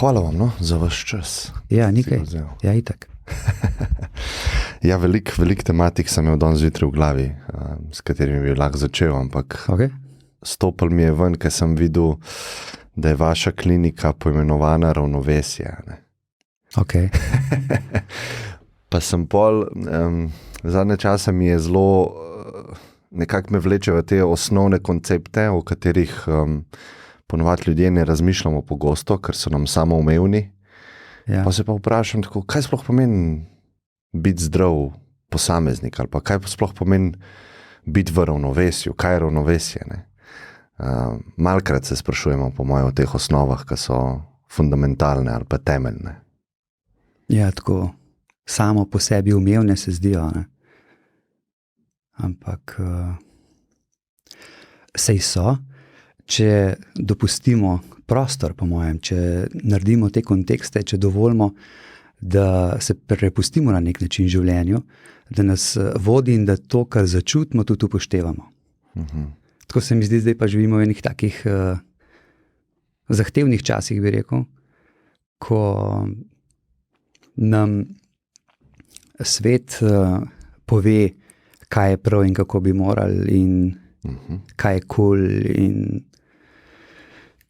hvala vam za vaš čas. Ja, nekaj. Ja, itak. Ja, velik tematik sem imel danes zjutraj v glavi, s katerimi bi lahko začel, ampak stopil mi je ven, ker sem videl, da je vaša klinika poimenovana Ravnovesje. Ne? Ok. Pa sem zadnje čase mi je zelo, nekako me vleče v te osnovne koncepte, o katerih ponovadi ljudje ne razmišljamo pogosto, ker so nam samoumevni. Ja. Pa se pa vprašam tako, kaj sploh pomeni biti zdrav posameznik, ali pa kaj sploh pomeni biti v ravnovesju, kaj je ravnovesje. Ne? Malkrat se sprašujemo po mojem o teh osnovah, ki so fundamentalne ali pa temeljne. Ja, tako samo po sebi umevne se zdijo, ne? Ampak sej so, če dopustimo prostor, po mojem, če naredimo te kontekste, če dovolimo, da se prepustimo na nek način življenju, da nas vodi in da to, kar začutimo, tudi upoštevamo. Tako se mi zdi, zdaj pa živimo v enih takih zahtevnih časih, bi rekel, ko nam svet pove, kaj je prav in kako bi morali in kaj je cool in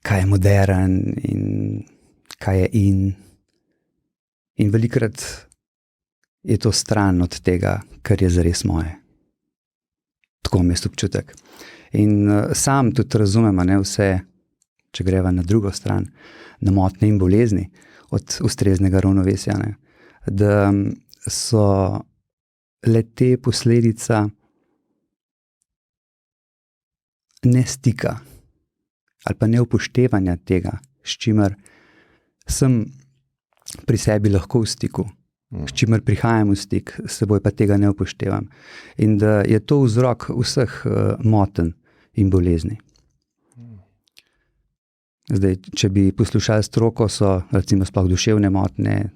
kaj je modern in kaj je in. In velikrat je to stran od tega, kar je zares moje. Tako mi je občutek. In sam tudi razumem, ne, vse, če greva na drugo stran, na motnje in bolezni od ustreznega ravnovesja, ne, da so le te posledica ne stika ali pa neupoštevanja tega, s čimer sem pri sebi lahko v stiku, s čimer prihajam v stik, s seboj pa tega ne upoštevam. In da je to vzrok vseh motenj in bolezni. Zdaj, če bi poslušali stroko, so recimo sploh duševne motnje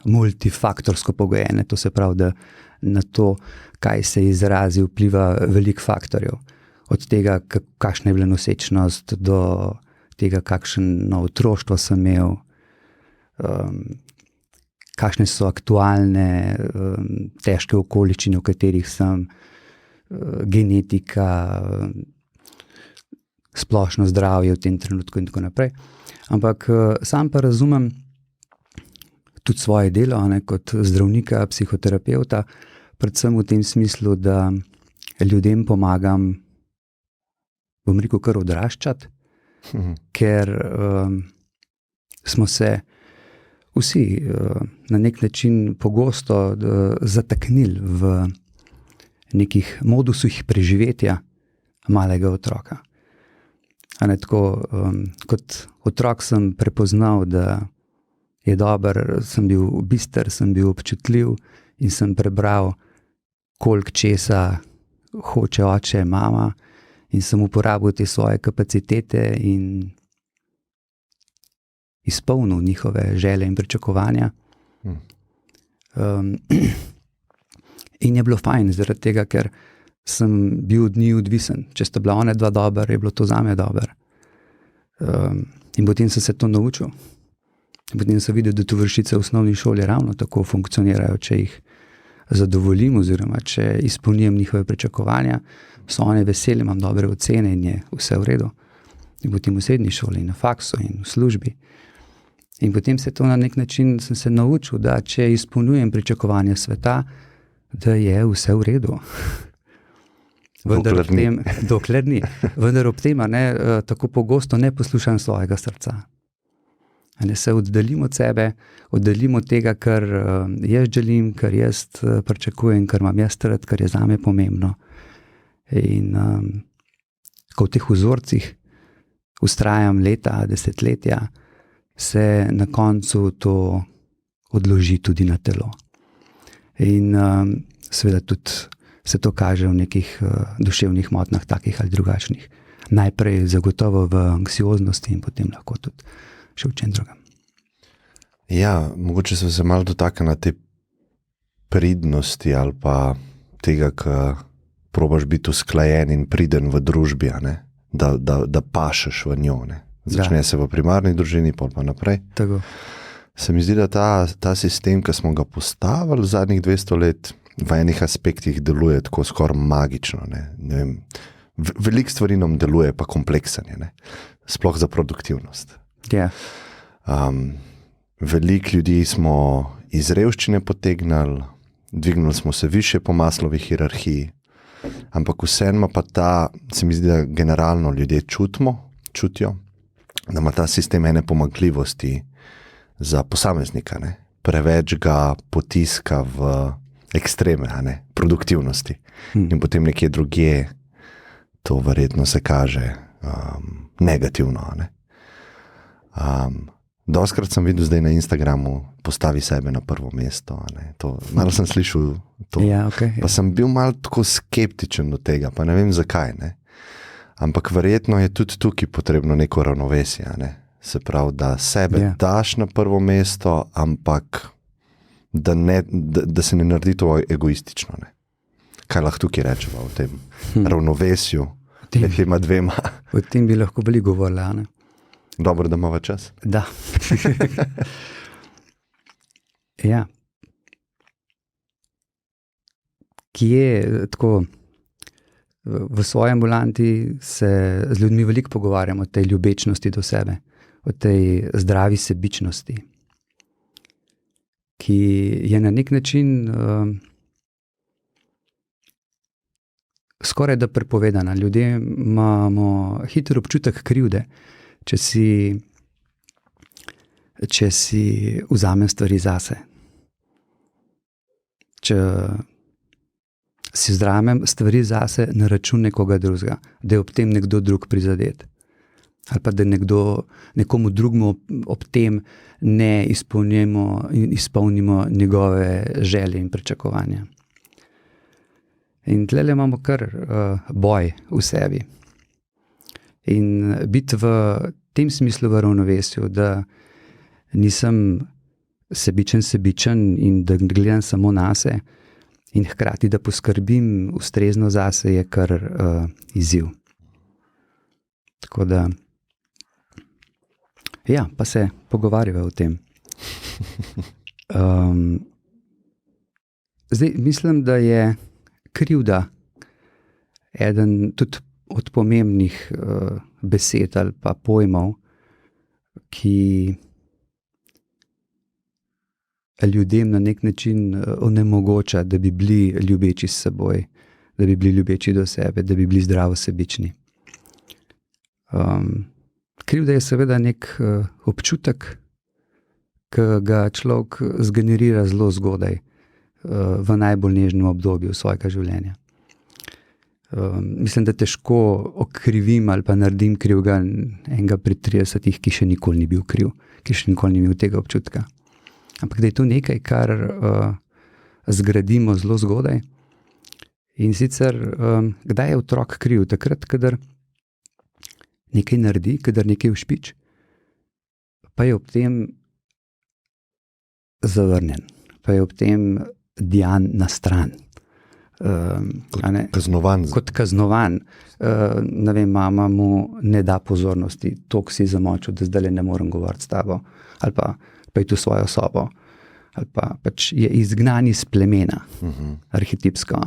multifaktorsko pogojene, to se pravi, da na to, kaj se izrazi, vpliva veliko faktorjev. Od tega, kakšna je bila nosečnost, do tega, kakšno otroštvo sem imel, kakšne so aktualne težke okoliščine, v katerih sem, genetika, splošno zdravje v tem trenutku in tako naprej. Ampak sam pa razumem tudi svoje delo, ne, kot zdravnika, psihoterapevta, predvsem v tem smislu, da ljudem pomagam, bom rekel, kar odraščati, ker smo se vsi na nek način pogosto zataknili v nekih modusih preživetja malega otroka. Tako, kot otrok sem prepoznal, da je dober, sem bil bister, sem bil občutljiv in sem prebral, koliko česa hoče oče, mama, in sem uporabil te svoje kapacitete in izpolnil njihove želje in pričakovanja. In je bilo fajn, zaradi tega, ker sem bil od njih odvisen. Če sta bila one dva dober, je bilo to zame dober. In potem sem se to naučil. In potem sem videl, da tovarišice v osnovni šoli ravno tako funkcionirajo, če jih zadovoljim oziroma če izpolnjujem njihove pričakovanja, so one veseli, imam dobre ocene in je vse v redu. In potem v srednji šoli, na faksu in v službi. In potem se to na nek način sem se naučil, da če izpolnjujem pričakovanja sveta, da je vse v redu. Dokler ni. Vendar ob tem, tako pogosto ne poslušam svojega srca. Se oddaljim od sebe, oddaljim od tega, kar jaz želim, kar jaz pričakujem, kar imam jaz rad, kar je zame pomembno. In ko v teh vzorcih vztrajam leta, desetletja, se na koncu to odloži tudi na telo. In seveda tudi se to kaže v nekih duševnih motnjah, takih ali drugačnih. Najprej zagotovo v anksioznosti in potem lahko tudi še v čem drugem. Ja, mogoče se malo dotakne te pridnosti ali pa tega, ko probaš biti usklajen in priden v družbi, da pašeš v njo. Ne? Začne se v primarni družini, pol pa naprej. Tako. Se mi zdi, da ta sistem, ki smo ga postavili zadnjih 200 let, v enih aspektih deluje tako skoraj magično. Ne vem, veliko stvari nam deluje, pa kompleksen je, sploh za produktivnost. Yeah. Veliko ljudi smo iz revščine potegnali, dvignili smo se više po Maslovi hierarhiji, ampak vseeno pa se mi zdi, da generalno ljudje čutijo, da ima ta sistem ene pomanjkljivosti za posameznika, preveč ga potiska v ekstreme, produktivnosti. In potem nekje drugje to verjetno se kaže negativno. Doskrat sem videl zdaj na Instagramu, postavi sebe na prvo mesto. Malo sem slišal to. Ja, okay, pa sem bil malo tako skeptičen do tega, pa ne vem zakaj. Ampak verjetno je tudi tukaj potrebno neko ravnovesje. Se pravi, da sebe daš na prvo mesto, ampak da se ne naredi to egoistično. Kaj lahko tukaj rečemo o tem ravnovesju med tema dvema? O tem bi lahko bili govorili. Dobro, da imamo čas. Da. Ja. Kje tako v svoji ambulanti se z ljudmi veliko pogovarjamo o tej ljubečnosti do sebe, o tej zdravi sebičnosti, ki je na nek način skoraj da prepovedana. Ljudje imamo hiter občutek krivde, če si vzamem stvari zase. Če si vzamem stvari zase na račun nekoga drugega, da je ob tem nekdo drug prizadet. Ali pa da nekomu drugemu ob tem ne izpolnimo njegove želje in pričakovanja. In tlele imamo kar boj v sebi. In biti v tem smislu v ravnovesju, da nisem sebičen in da gledam samo nase in hkrati, da poskrbim ustrezno zase, je kar izziv. Tako da, ja, pa se pogovarjava o tem. Zdaj, mislim, da je krivda eden tudi od pomembnih besed ali pa pojmov, ki ljudem na nek način onemogoča, da bi bili ljubeči s seboj, da bi bili ljubeči do sebe, da bi bili zdravo sebični. Krivda je seveda nek občutek, ki ga človek zgenerira zelo zgodaj, v najbolj nežnem obdobju svojega življenja. Mislim, da težko okrivim ali pa naredim krivega enega pri 30-ih, ki še nikoli ni bil kriv, ki še nikoli ni imel tega občutka. Ampak da je to nekaj, kar zgradimo zelo zgodaj. In sicer, kdaj je otrok kriv? Takrat, kadar nekaj naredi, kadar nekaj ušpič, pa je ob tem zavrnjen, pa je ob tem djan na stran. Kot kaznovan. Ne vem, mama mu ne da pozornosti, toliko si zamočil, da zdaj ne morem govoriti s tabo, ali pa je tu svojo sobo, ali pa pač je izgnan iz plemena, arhetipsko.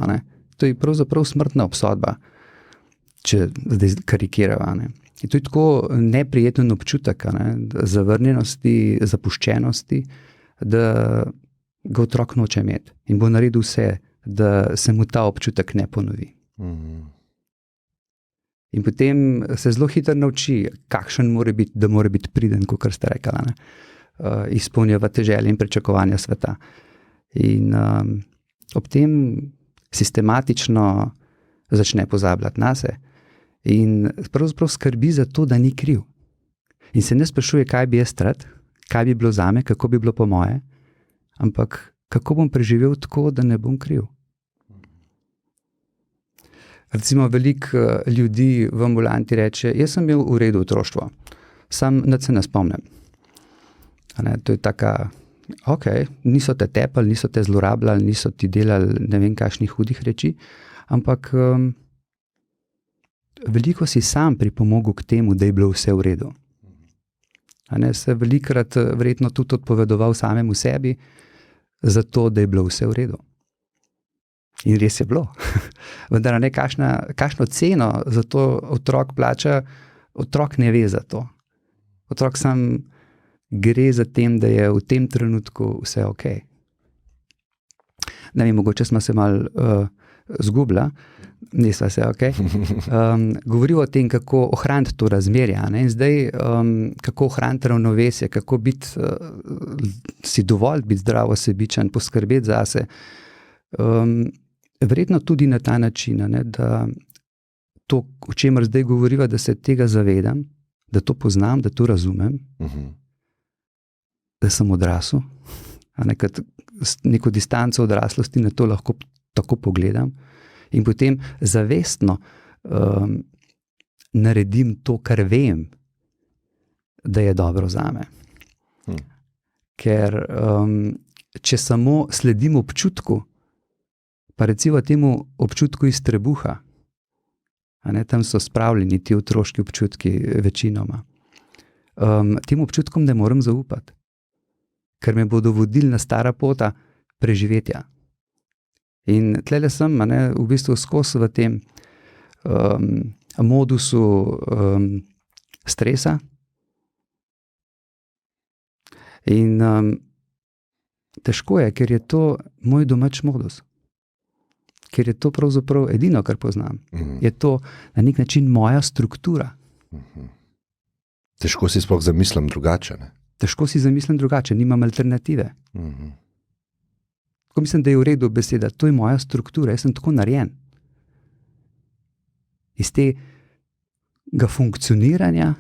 To je pravzaprav smrtna obsodba, če zdaj karikirava. In to je tako neprijeten občutek zavrnjenosti, zapuščenosti, da ga otrok noče imeti in bo naredil vse, da se mu ta občutek ne ponovi. In potem se zelo hitro nauči, kakšen mora biti, da mora biti priden, kot ste rekli, izpolnjevati želje in pričakovanja sveta. In ob tem sistematično začne pozabljati nase in pravzaprav skrbi za to, da ni kriv. In se ne sprašuje, kaj bi jaz rad, kaj bi bilo zame, kako bi bilo po moje, ampak kako bom preživel tako, da ne bom kriv. Recimo, veliko ljudi v ambulanti reče, jaz sem imel v redu otroštvo, sam nič se ne spomnim. To je taka, niso te tepali, niso te zlorabljali, niso ti delali ne vem kakšnih hudih reči, ampak veliko si sam pripomogel k temu, da je bilo vse v redu. Se velikrat verjetno tudi odpovedoval samemu sebi, zato da je bilo vse v redu. In res je bilo. Vendar ne, kakšno ceno za to otrok plača, otrok ne ve za to. Otrok sam gre za tem, da je v tem trenutku vse ok. Ne vem, mogoče smo se malo zgubila, nisva se ok. Govoril o tem, kako ohraniti to razmerje. In zdaj, kako ohraniti ravnovesje, kako biti si dovolj, biti zdravo sebičen, poskrbeti zase. Verjetno tudi na ta način, da to, o čemer zdaj govoriva, da se tega zavedam, da to poznam, da to razumem, da sem odrasel, neko distanco odraslosti na to lahko tako pogledam in potem zavestno naredim to, kar vem, da je dobro zame. Ker če samo sledim občutku, pa recimo temu občutku iz trebuha, tam so spravljeni ti otroški občutki večinoma, tem občutkom ne morem zaupati, ker me bodo vodili na stara pota preživetja. In tlele sem v bistvu skozi v tem modusu stresa in težko je, ker je to moj domač modus. Ker je to pravzaprav edino, kar poznam. Je to na nek način moja struktura. Težko si sploh zamislim drugače, ne? Težko si zamislim drugače, nimam alternative. Tako mislim, da je v redu beseda, to je moja struktura, jaz sem tako narejen. Iz tega funkcioniranja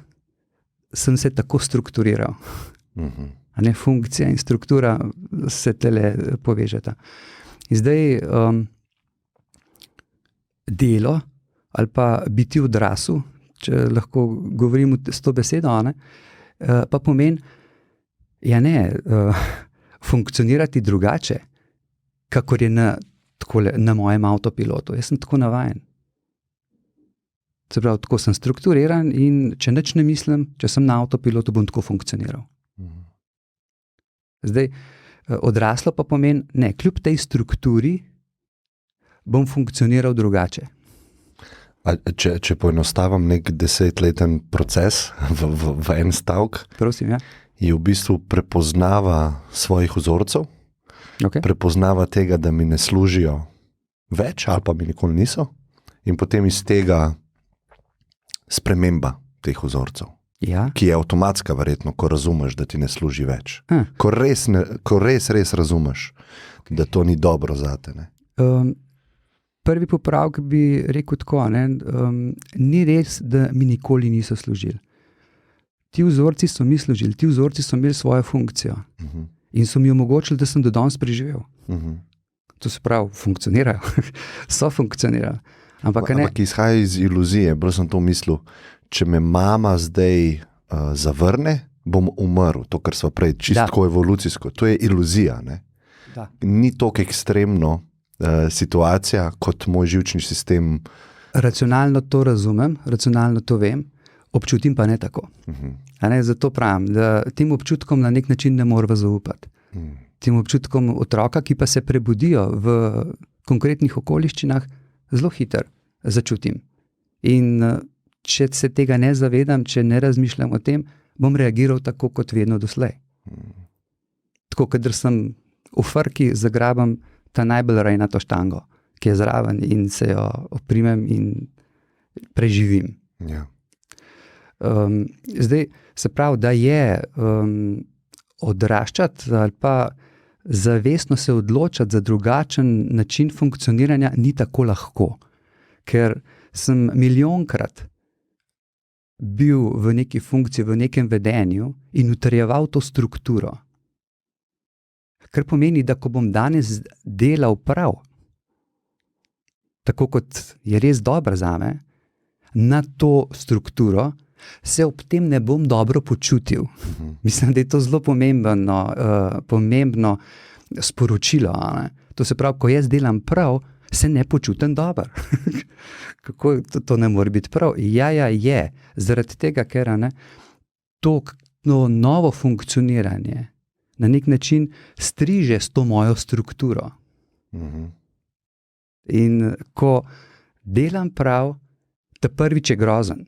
sem se tako strukturiral. Funkcija in struktura se tele povežeta. In zdaj delo ali pa biti odrasel, če lahko govorim s to besedo, pa pomeni funkcionirati drugače, kakor je na mojem avtopilotu. Jaz sem tako navajen. Se pravi, tako sem strukturiran in če nič ne mislim, če sem na avtopilotu, bom tako funkcioniral. Zdaj, odraslo pa pomeni, ne, kljub tej strukturi bom funkcioniral drugače. Če poenostavim nek 10-leten proces v en stavek, prosim, ja. Je v bistvu prepoznava svojih vzorcev, prepoznava tega, da mi ne služijo več ali pa mi nikoli niso, in potem iz tega sprememba teh vzorcev, ki je avtomatska verjetno, ko razumeš, da ti ne služi več. Ko res razumeš, da to ni dobro zate. Prvi popravek bi rekel tako, ni res, da mi nikoli niso služili. Ti vzorci so mi služili, ti vzorci so imeli svojo funkcijo in so mi omogočili, da sem do danes preživel. To se pravi, funkcionirajo, so funkcionirajo. Ampak izhaja iz iluzije, bolj sem to mislil, če me mama zdaj zavrne, bom umrl, to, kar sva prej, čisto evolucijsko, to je iluzija, ne? Ni toliko ekstremno situacija, kot moj živčni sistem. Racionalno to razumem, racionalno to vem, občutim pa ne tako. Zato pravim, da tem občutkom na nek način ne moramo zaupati. Tem občutkom otroka, ki pa se prebudijo v konkretnih okoliščinah, zelo hitro začutim. In če se tega ne zavedam, če ne razmišljam o tem, bom reagiral tako, kot vedno doslej. Tako, kadar sem v frki, zagrabam ta najbolj rejnato štango, ki je zraven in se jo oprimem in preživim. Zdaj, se pravi, da je odraščati ali pa zavestno se odločati za drugačen način funkcioniranja ni tako lahko, ker sem milijonkrat bil v neki funkciji, v nekem vedenju in utrjeval to strukturo. Kar pomeni, da ko bom danes delal prav, tako kot je res dobro zame, na to strukturo, se ob tem ne bom dobro počutil. Mislim, da je to zelo pomembno sporočilo. To se pravi, ko jaz delam prav, se ne počutim dobro. Kako to ne more biti prav? Ja, je. Zaradi tega, ker to, to novo funkcioniranje na nek način striže s to mojo strukturo. In ko delam prav, ta prvič je grozen.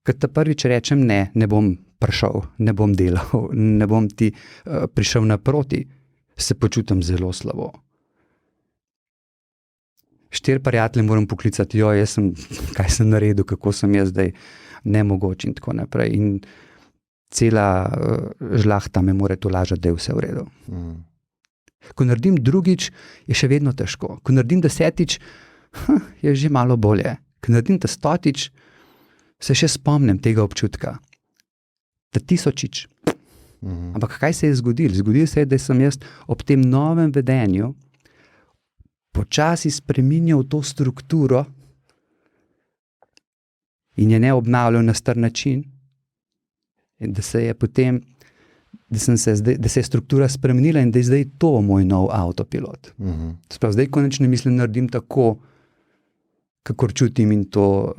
Ker ta prvič rečem ne bom prišel, ne bom delal, ne bom ti prišel naproti, se počutim zelo slabo. 4 prijatelje moram poklicati, kaj sem naredil, kako sem jaz zdaj nemogoč in tako naprej. In cela žlahta me more tolažiti, da je vse v redu. Ko naredim drugič, je še vedno težko. Ko naredim 10-tič, je že malo bolje. Ko naredim 100-tič, se še spomnim tega občutka. 1000-tič. Ampak kaj se je zgodilo? Zgodilo se je, da sem jaz ob tem novem vedenju počasi spreminjal to strukturo in je ne obnavljal na star način. In da se je potem, da se je struktura spremenila in da je zdaj to moj nov avtopilot. Sprav, zdaj končno mislim, naredim tako, kakor čutim in to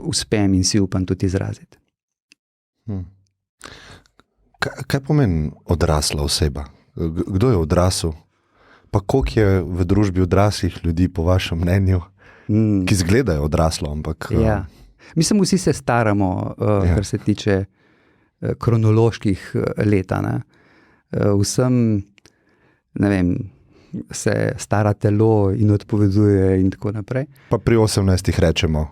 uspem in si upam tudi izraziti. Kaj pomeni odrasla oseba? Kdo je odrasel? Pa koliko je v družbi odraslih ljudi, po vašem mnenju, ki izgledajo odraslo, ampak... Ja. Mislim, vsi se staramo, kar se tiče kronoloških let. Vsem, ne vem, se stara telo in odpoveduje in tako naprej. Pa pri 18 rečemo,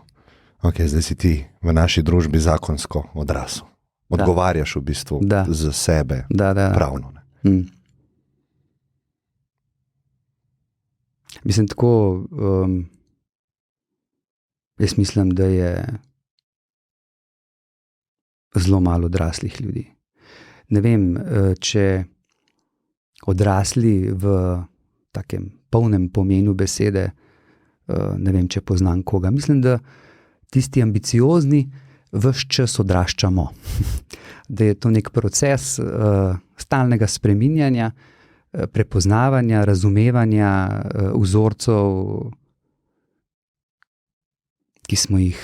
ok, zdaj si ti v naši družbi zakonsko odrasel. Odgovarjaš v bistvu za sebe pravno. Mislim tako, jaz mislim, da je zelo malo odraslih ljudi. Ne vem, če odrasli v takem polnem pomenu besede, ne vem, če poznam koga. Mislim, da tisti ambiciozni ves čas odraščamo. Da je to nek proces stalnega spreminjanja, prepoznavanja, razumevanja vzorcev, ki smo jih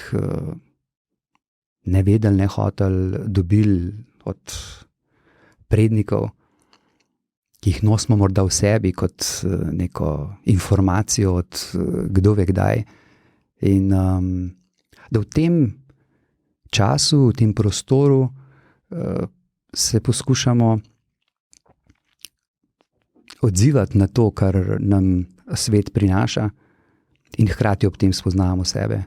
ne vedeli, ne hoteli, dobili od prednikov, ki jih nosimo morda v sebi kot neko informacijo od kdo ve kdaj. In da v tem času, v tem prostoru se poskušamo odzivati na to, kar nam svet prinaša in hkrati ob tem spoznavamo sebe.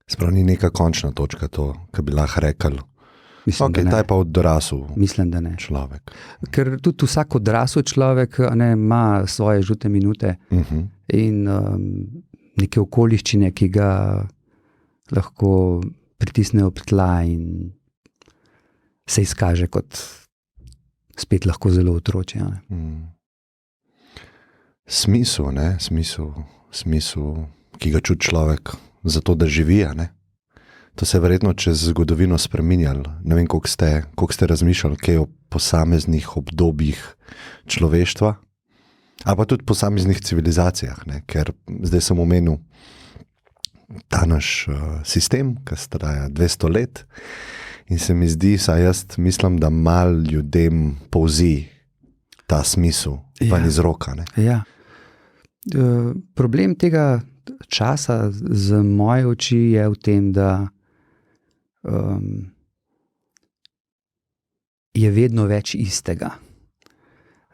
Sprav ni neka končna točka to, kar bi lahko rekel. Mislim, ta je pa odrasel človek. Ker tudi vsak odrasel človek ima svoje žute minute in neke okoliščine, ki ga lahko pritisne ob tla in se izkaže kot spet lahko zelo otročje. Smisel, ki ga čuti človek za to, da živi. To se je verjetno čez zgodovino spreminjalo. Ne vem, koliko ste razmišljali kaj o posameznih obdobjih človeštva, ali pa tudi posameznih civilizacijah, ker zdaj sem omenil ta naš sistem, ki traja 200 let in se mi zdi, saj jaz mislim, da malo ljudem povzi ta smisel ven iz roka. Ja. Problem tega časa z moje oči je v tem, da je vedno več istega.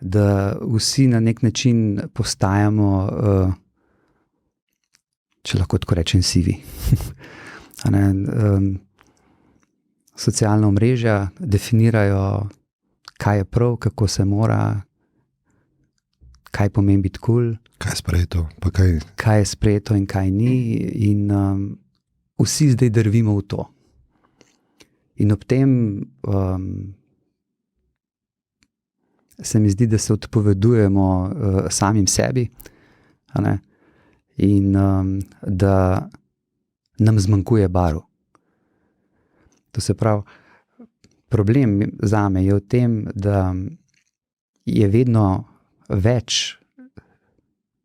Da vsi na nek način postajamo, če lahko tako rečem, sivi. Socialna omrežja definirajo, kaj je prav, kako se mora, kaj pomeni biti kul. Kaj je sprejeto, pa kaj je sprejeto in kaj ni. In vsi zdaj drvimo v to. In ob tem se mi zdi, da se odpovedujemo samim sebi, in da nam zmanjkuje barv. To se pravi, problem zame je v tem, da je vedno več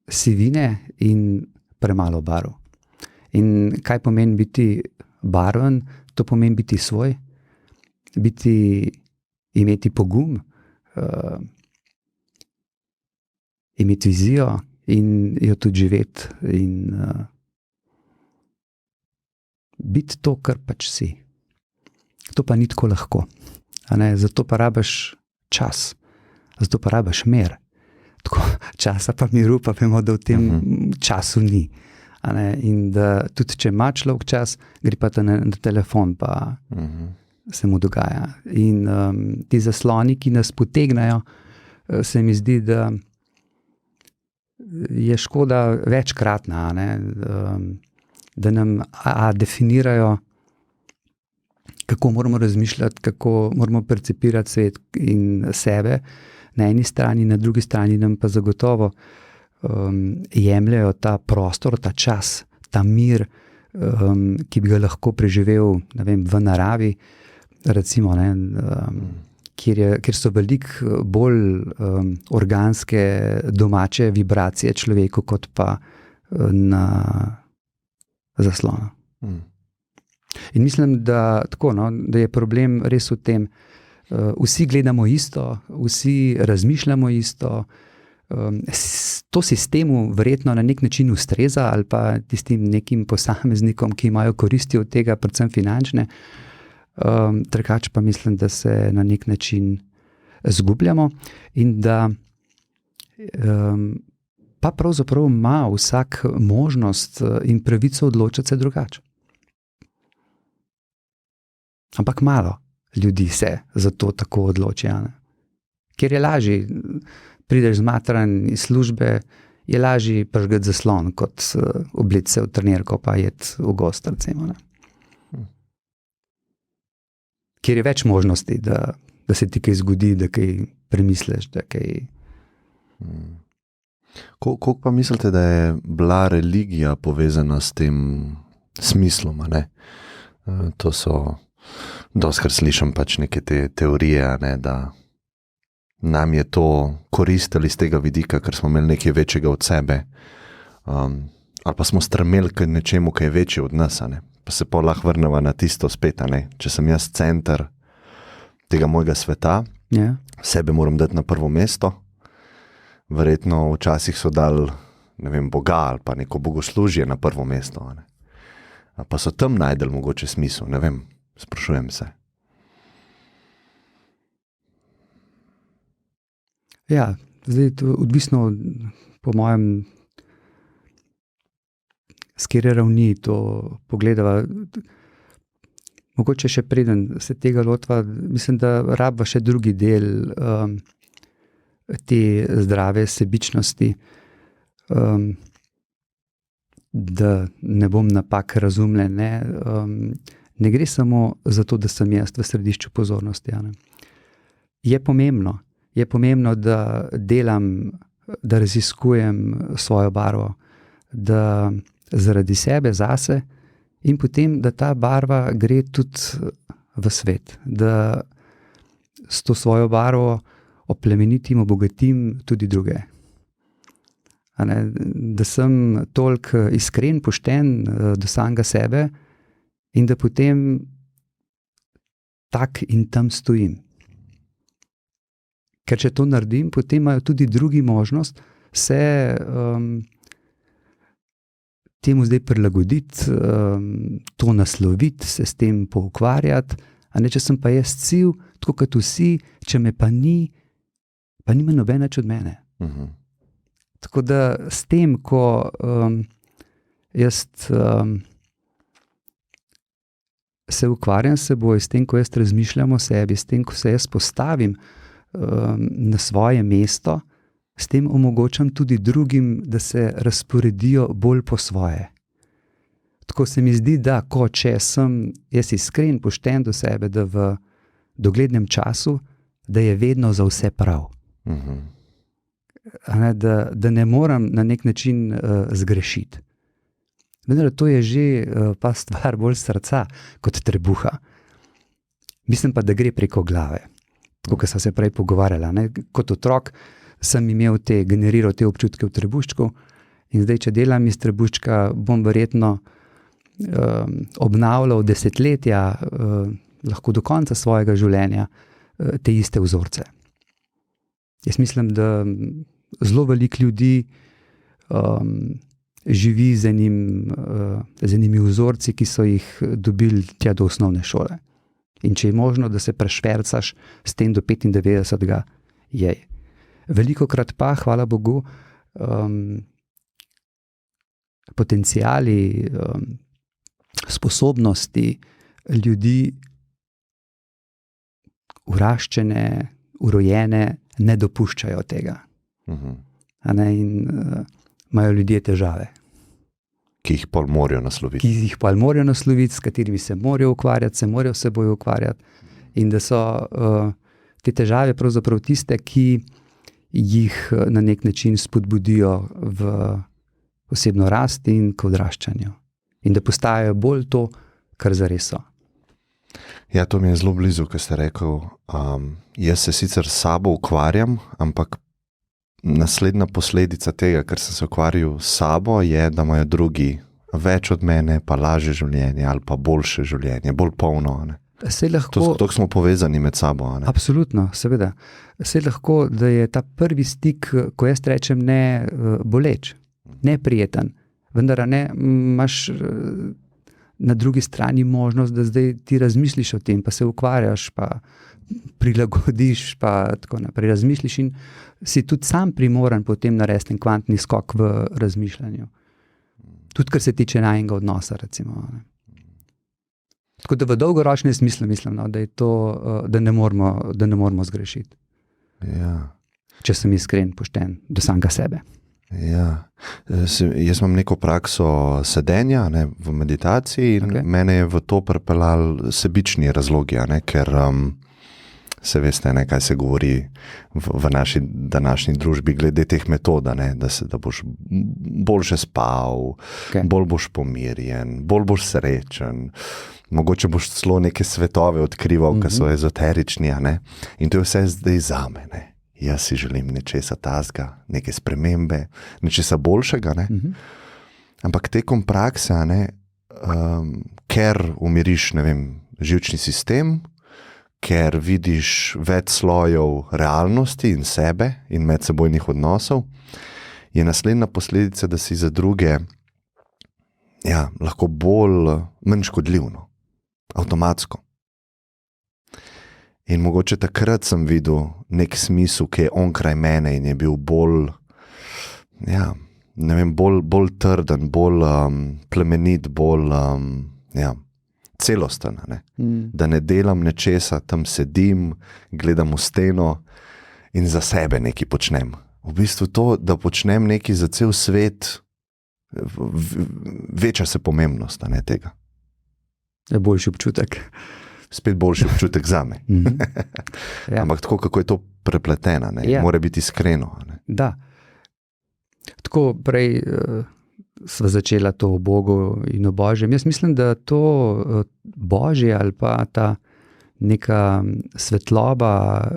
sivine in premalo barv. In kaj pomeni biti barven? To pomeni biti svoj, imeti pogum, imeti vizijo in jo tudi živeti in biti to, kar pač si. To pa ni tako lahko. Zato pa rabiš čas, zato pa rabiš mir. Tako, časa pa miru, pa vemo, da v tem času ni. In da tudi če ima človek čas, gre pa na telefon, pa se mu dogaja. In ti zasloni, ki nas potegnajo, se mi zdi, da je škoda večkratna, da nam definirajo, kako moramo razmišljati, kako moramo percipirati svet in sebe na eni strani, na drugi strani nam pa zagotovo jemljajo ta prostor, ta čas, ta mir, ki bi ga lahko preživel, ne vem, v naravi, recimo, kjer so veliko bolj organske, domače vibracije človeku, kot pa na zaslonu. In mislim, da je problem res v tem, vsi gledamo isto, vsi razmišljamo isto, to sistemu verjetno na nek način ustreza ali pa tistim nekim posameznikom, ki imajo koristi od tega, predvsem finančne. Drugače pa mislim, da se na nek način zgubljamo in da pa pravzaprav ima vsak možnost in pravico odločati se drugače. Ampak malo ljudi se za to tako odloči. Ker je lažje, prideš zmatran iz službe, je lažje prižgati zaslon, kot obliti se v trenirko pa jeti v gost, recimo. Ker je več možnosti, da se ti kaj zgodi, da kaj premisliš, da kaj... Koliko pa mislite, da je bila religija povezana s tem smislom? To so, dostikrat slišim pač neke te teorije, da nam je to koristili z tega vidika, ker smo imeli nekaj večjega od sebe, ali pa smo stremeli k nečemu, kaj je večje od nas, pa se pa lahko vrnemo na tisto spet, če sem jaz center tega mojega sveta, sebe moram dati na prvo mesto, verjetno včasih so dali, ne vem, Boga ali pa neko bogoslužje na prvo mesto, pa so tam najdel mogoče smisel, ne vem, sprašujem se. Ja, zdaj to odvisno, po mojem, s kjer ravni to pogledava. Mogoče še preden se tega lotva, mislim, da rabva še drugi del te zdrave sebičnosti, da ne bom napak razumljen. Ne gre samo za to, da sem jaz v središču pozornosti. Je pomembno, da delam, da raziskujem svojo barvo, da zaradi sebe, zase, in potem, da ta barva gre tudi v svet, da s to svojo barvo oplemenitim, obogatim tudi druge. Da sem toliko iskren, pošten do samega sebe in da potem tak in tam stojim. Ker če to naredim, potem imajo tudi drugi možnost se temu zdaj prilagoditi, to nasloviti, se s tem poukvarjati, če sem pa jaz cilj, tako kot vsi, če me pa ni, pa nima noben več od mene. Tako da s tem, ko jaz se ukvarjam s seboj, s tem, ko jaz razmišljam o sebi, s tem, ko se jaz postavim na svoje mesto, s tem omogočam tudi drugim, da se razporedijo bolj po svoje. Tako se mi zdi, da če sem jaz iskren, pošten do sebe, da v doglednem času, da je vedno za vse prav. Da ne moram na nek način zgrešiti. Vendar to je že pa stvar bolj srca kot trebuha. Mislim pa, da gre preko glave. Tako, kot sem se prej pogovarjala. Kot otrok sem generiral te občutke v trebuščku in zdaj, če delam iz trebuščka, bom verjetno obnavljal desetletja lahko do konca svojega življenja te iste vzorce. Jaz mislim, da zelo veliko ljudi živi z enimi vzorci, ki so jih dobili tja do osnovne šole. In če je možno, da se prešvercaš s tem do 95, jej. Velikokrat pa, hvala Bogu, potenciali, sposobnosti ljudi uraščene, urojene, ne dopuščajo tega. A ne, in imajo ljudje težave. Ki jih pol morajo nasloviti. S katerimi se morajo ukvarjati, se morajo s seboj ukvarjati. In da so te težave pravzaprav tiste, ki jih na nek način spodbudijo v osebno rast in k odraščanju. In da postajajo bolj to, kar zares so. Ja, to mi je zelo blizu, kar ste rekel. Jaz se sicer s sabo ukvarjam, ampak naslednja posledica tega, ker sem se ukvarjal s sabo, je, da imajo drugi več od mene, pa lažje življenje ali pa boljše življenje, bolj polno. To smo povezani med sabo. Absolutno, seveda. Saj lahko, da je ta prvi stik, ko jaz rečem ne boleč, neprijeten, vendar ne imaš na drugi strani možnost, da zdaj ti razmisliš o tem, pa se ukvarjaš, pa prilagodiš, pa tako naprej razmisliš in si tudi sam primoran potem narediti kvantni skok v razmišljanju. Tudi, kar se tiče najnega odnosa, recimo. Tako da v dolgoročnem smislu mislim, da je to, da ne moramo zgrešiti. Ja. Če sem iskren, pošten do samega sebe. Ja. Jaz imam neko prakso sedenja, v meditaciji in mene je v to pripeljal sebični razlogi, ker se veste, kaj se govori v naši današnji družbi glede teh metod, da boš boljše spal, bolj boš pomirjen, bolj boš srečen, mogoče boš celo neke svetove odkrival, ki so ezoterični, in to je vse zdaj zame, Jaz si želim nečesa tazga, neke spremembe, nečesa boljšega, Ampak tekom prakse, ker umiriš, živčni sistem, ker vidiš več slojev realnosti in sebe in medsebojnih odnosov, je naslednja posledica, da si za druge lahko manj škodljivno, avtomatsko. In mogoče takrat sem videl nek smisel, ki je onkraj mene in je bil bolj trden, bolj plemenit, bolj celosten. Da ne delam nečesa, tam sedim, gledam v steno in za sebe nekaj počnem. V bistvu to, da počnem nekaj za cel svet, veča se pomembnost tega. Je boljši občutek. Spet boljši občutek zame. Ampak tako, kako je to prepleteno, mora biti iskreno. Da. Tako prej sva začela to o Bogu in o Božjem. Jaz mislim, da to Božje ali pa ta neka svetloba,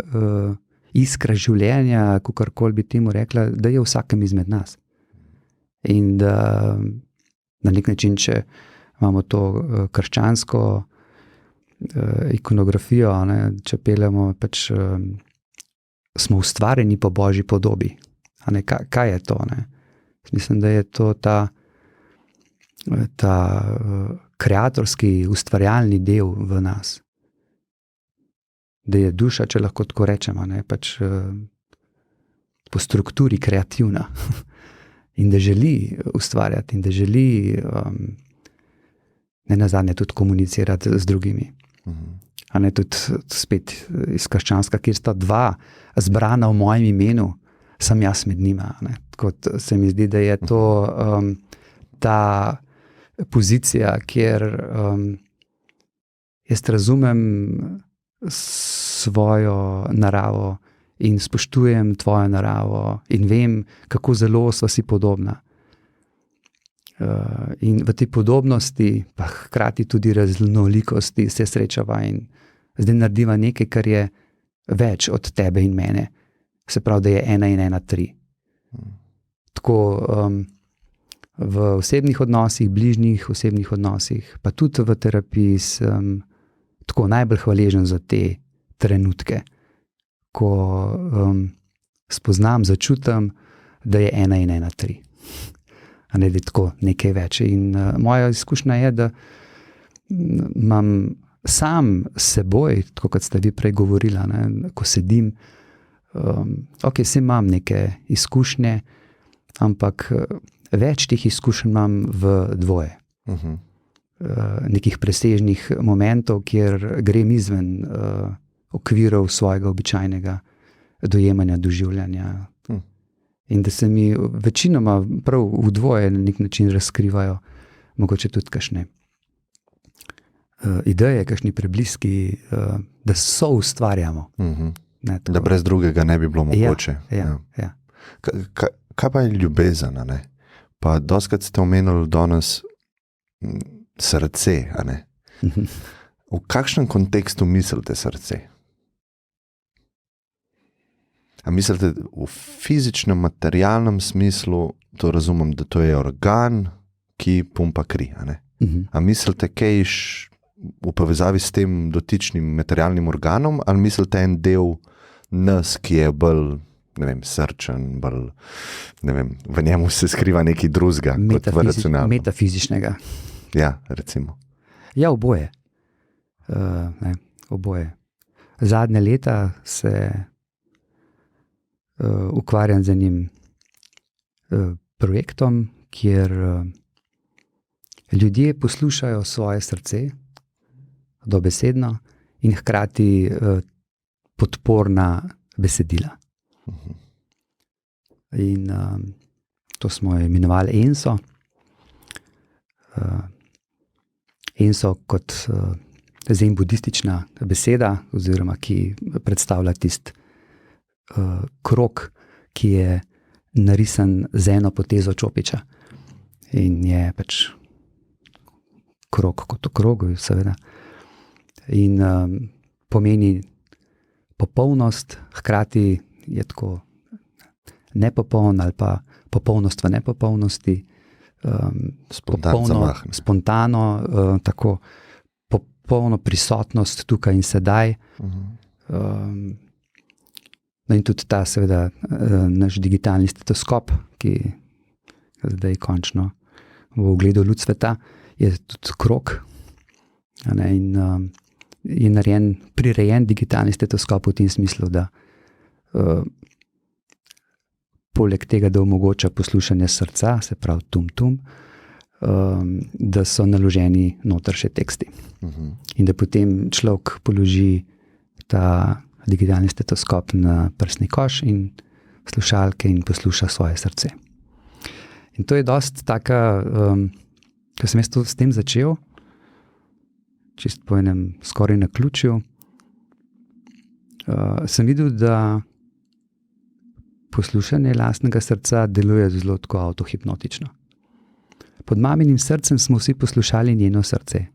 iskra življenja, kakorkoli bi temu rekla, da je v vsakem izmed nas. In da na nek način, če imamo to krščansko ikonografijo, če peljemo, smo ustvarjeni po Božji podobi. Kaj je to? Mislim, da je to ta kreatorski, ustvarjalni del v nas. Da je duša, če lahko tako rečemo, po strukturi kreativna. In da želi ustvarjati in da želi ne nazadnje tudi komunicirati z drugimi. Tudi spet iz krščanska, kjer sta dva zbrana v mojem imenu, sem jaz med njima. Kot se mi zdi, da je to ta pozicija, kjer jaz razumem svojo naravo in spoštujem tvojo naravo in vem, kako zelo sva si podobna. In v tej podobnosti, pa hkrati tudi raznolikosti se srečava in zdaj narediva nekaj, kar je več od tebe in mene. Se pravi, da je 1 in 1 3. Tako v osebnih odnosih, bližnjih osebnih odnosih, pa tudi v terapiji sem tako najbolj hvaležen za te trenutke, ko spoznam, začutim, da je 1 in 1 3. A ne, da je tako nekaj več. In moja izkušnja je, da imam sam s seboj, tako kot ste vi prej govorili, ko sedim, ok, se imam neke izkušnje, ampak več teh izkušenj imam v dvoje. Nekih presežnih momentov, kjer grem izven okvirov svojega običajnega dojemanja, doživljanja. In da se mi večinoma prav v dvoje na nek način razkrivajo mogoče tudi kakšne ideje, kakšni prebliski, da so ustvarjamo. Da brez drugega ne bi bilo mogoče. Ja. Kaj pa je ljubezen? A ne? Pa dostikrat ste omenili danes srce. A ne? V kakšnem kontekstu mislite srce? A mislite v fizičnem, materialnem smislu, to razumem, da to je organ, ki pumpa kri, a ne? A mislite kaj v povezavi s tem dotičnim materialnim organom, ali mislite en del nas, ki je bolj, ne vem, srčen, bolj, ne vem, v njemu se skriva nekaj drugega, kot v racionalnem. Metafizičnega. Ja, recimo. Ja, oboje. Oboje. Zadnje leta se ukvarjam z enim projektom, kjer ljudje poslušajo svoje srce dobesedno in hkrati podporna besedila. In to smo imenovali ENSO. ENSO kot zen budistična beseda, oziroma ki predstavlja tisti krog, ki je narisan z eno potezo čopiča. In je pač krog kot v krogu, seveda. In pomeni popolnost, hkrati je tako nepopoln ali pa popolnost v nepopolnosti, spontano, tako popolno prisotnost tukaj in sedaj. In tudi ta, seveda, naš digitalni stetoskop, ki zdaj končno v ugledu luč sveta, je tudi krog. In je prirejen digitalni stetoskop v tem smislu, da poleg tega, da omogoča poslušanje srca, se pravi tum-tum, da so naloženi noter še teksti. In da potem človek položi ta digitalni stetoskop na prsni koš in slušalke in posluša svoje srce. In to je dosti taka, ko sem jaz to s tem začel, čist po enem skoraj naključju, sem videl, da poslušanje lastnega srca deluje zelo tako avtohipnotično. Pod maminim srcem smo vsi poslušali njeno srce.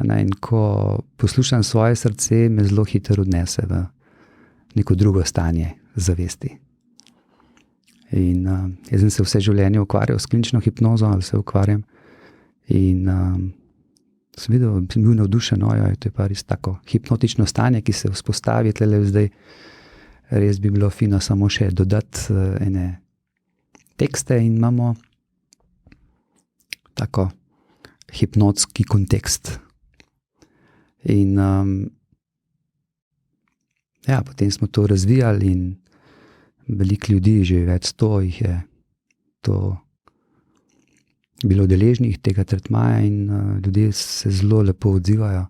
In ko poslušam svoje srce, me zelo hitro odnese v neko drugo stanje zavesti. In jaz sem se vse življenje ukvarjal s klinično hipnozo, ali se ukvarjam. In sem videl, sem bil navdušen, to je pa res tako hipnotično stanje, ki se vzpostavi tlele zdaj. Res bi bilo fino samo še dodati ene tekste in imamo tako hipnotski kontekst. In potem smo to razvijali in veliko ljudi, že več 100 jih je to bilo deležnih tega tretmaja in ljudje se zelo lepo odzivajo.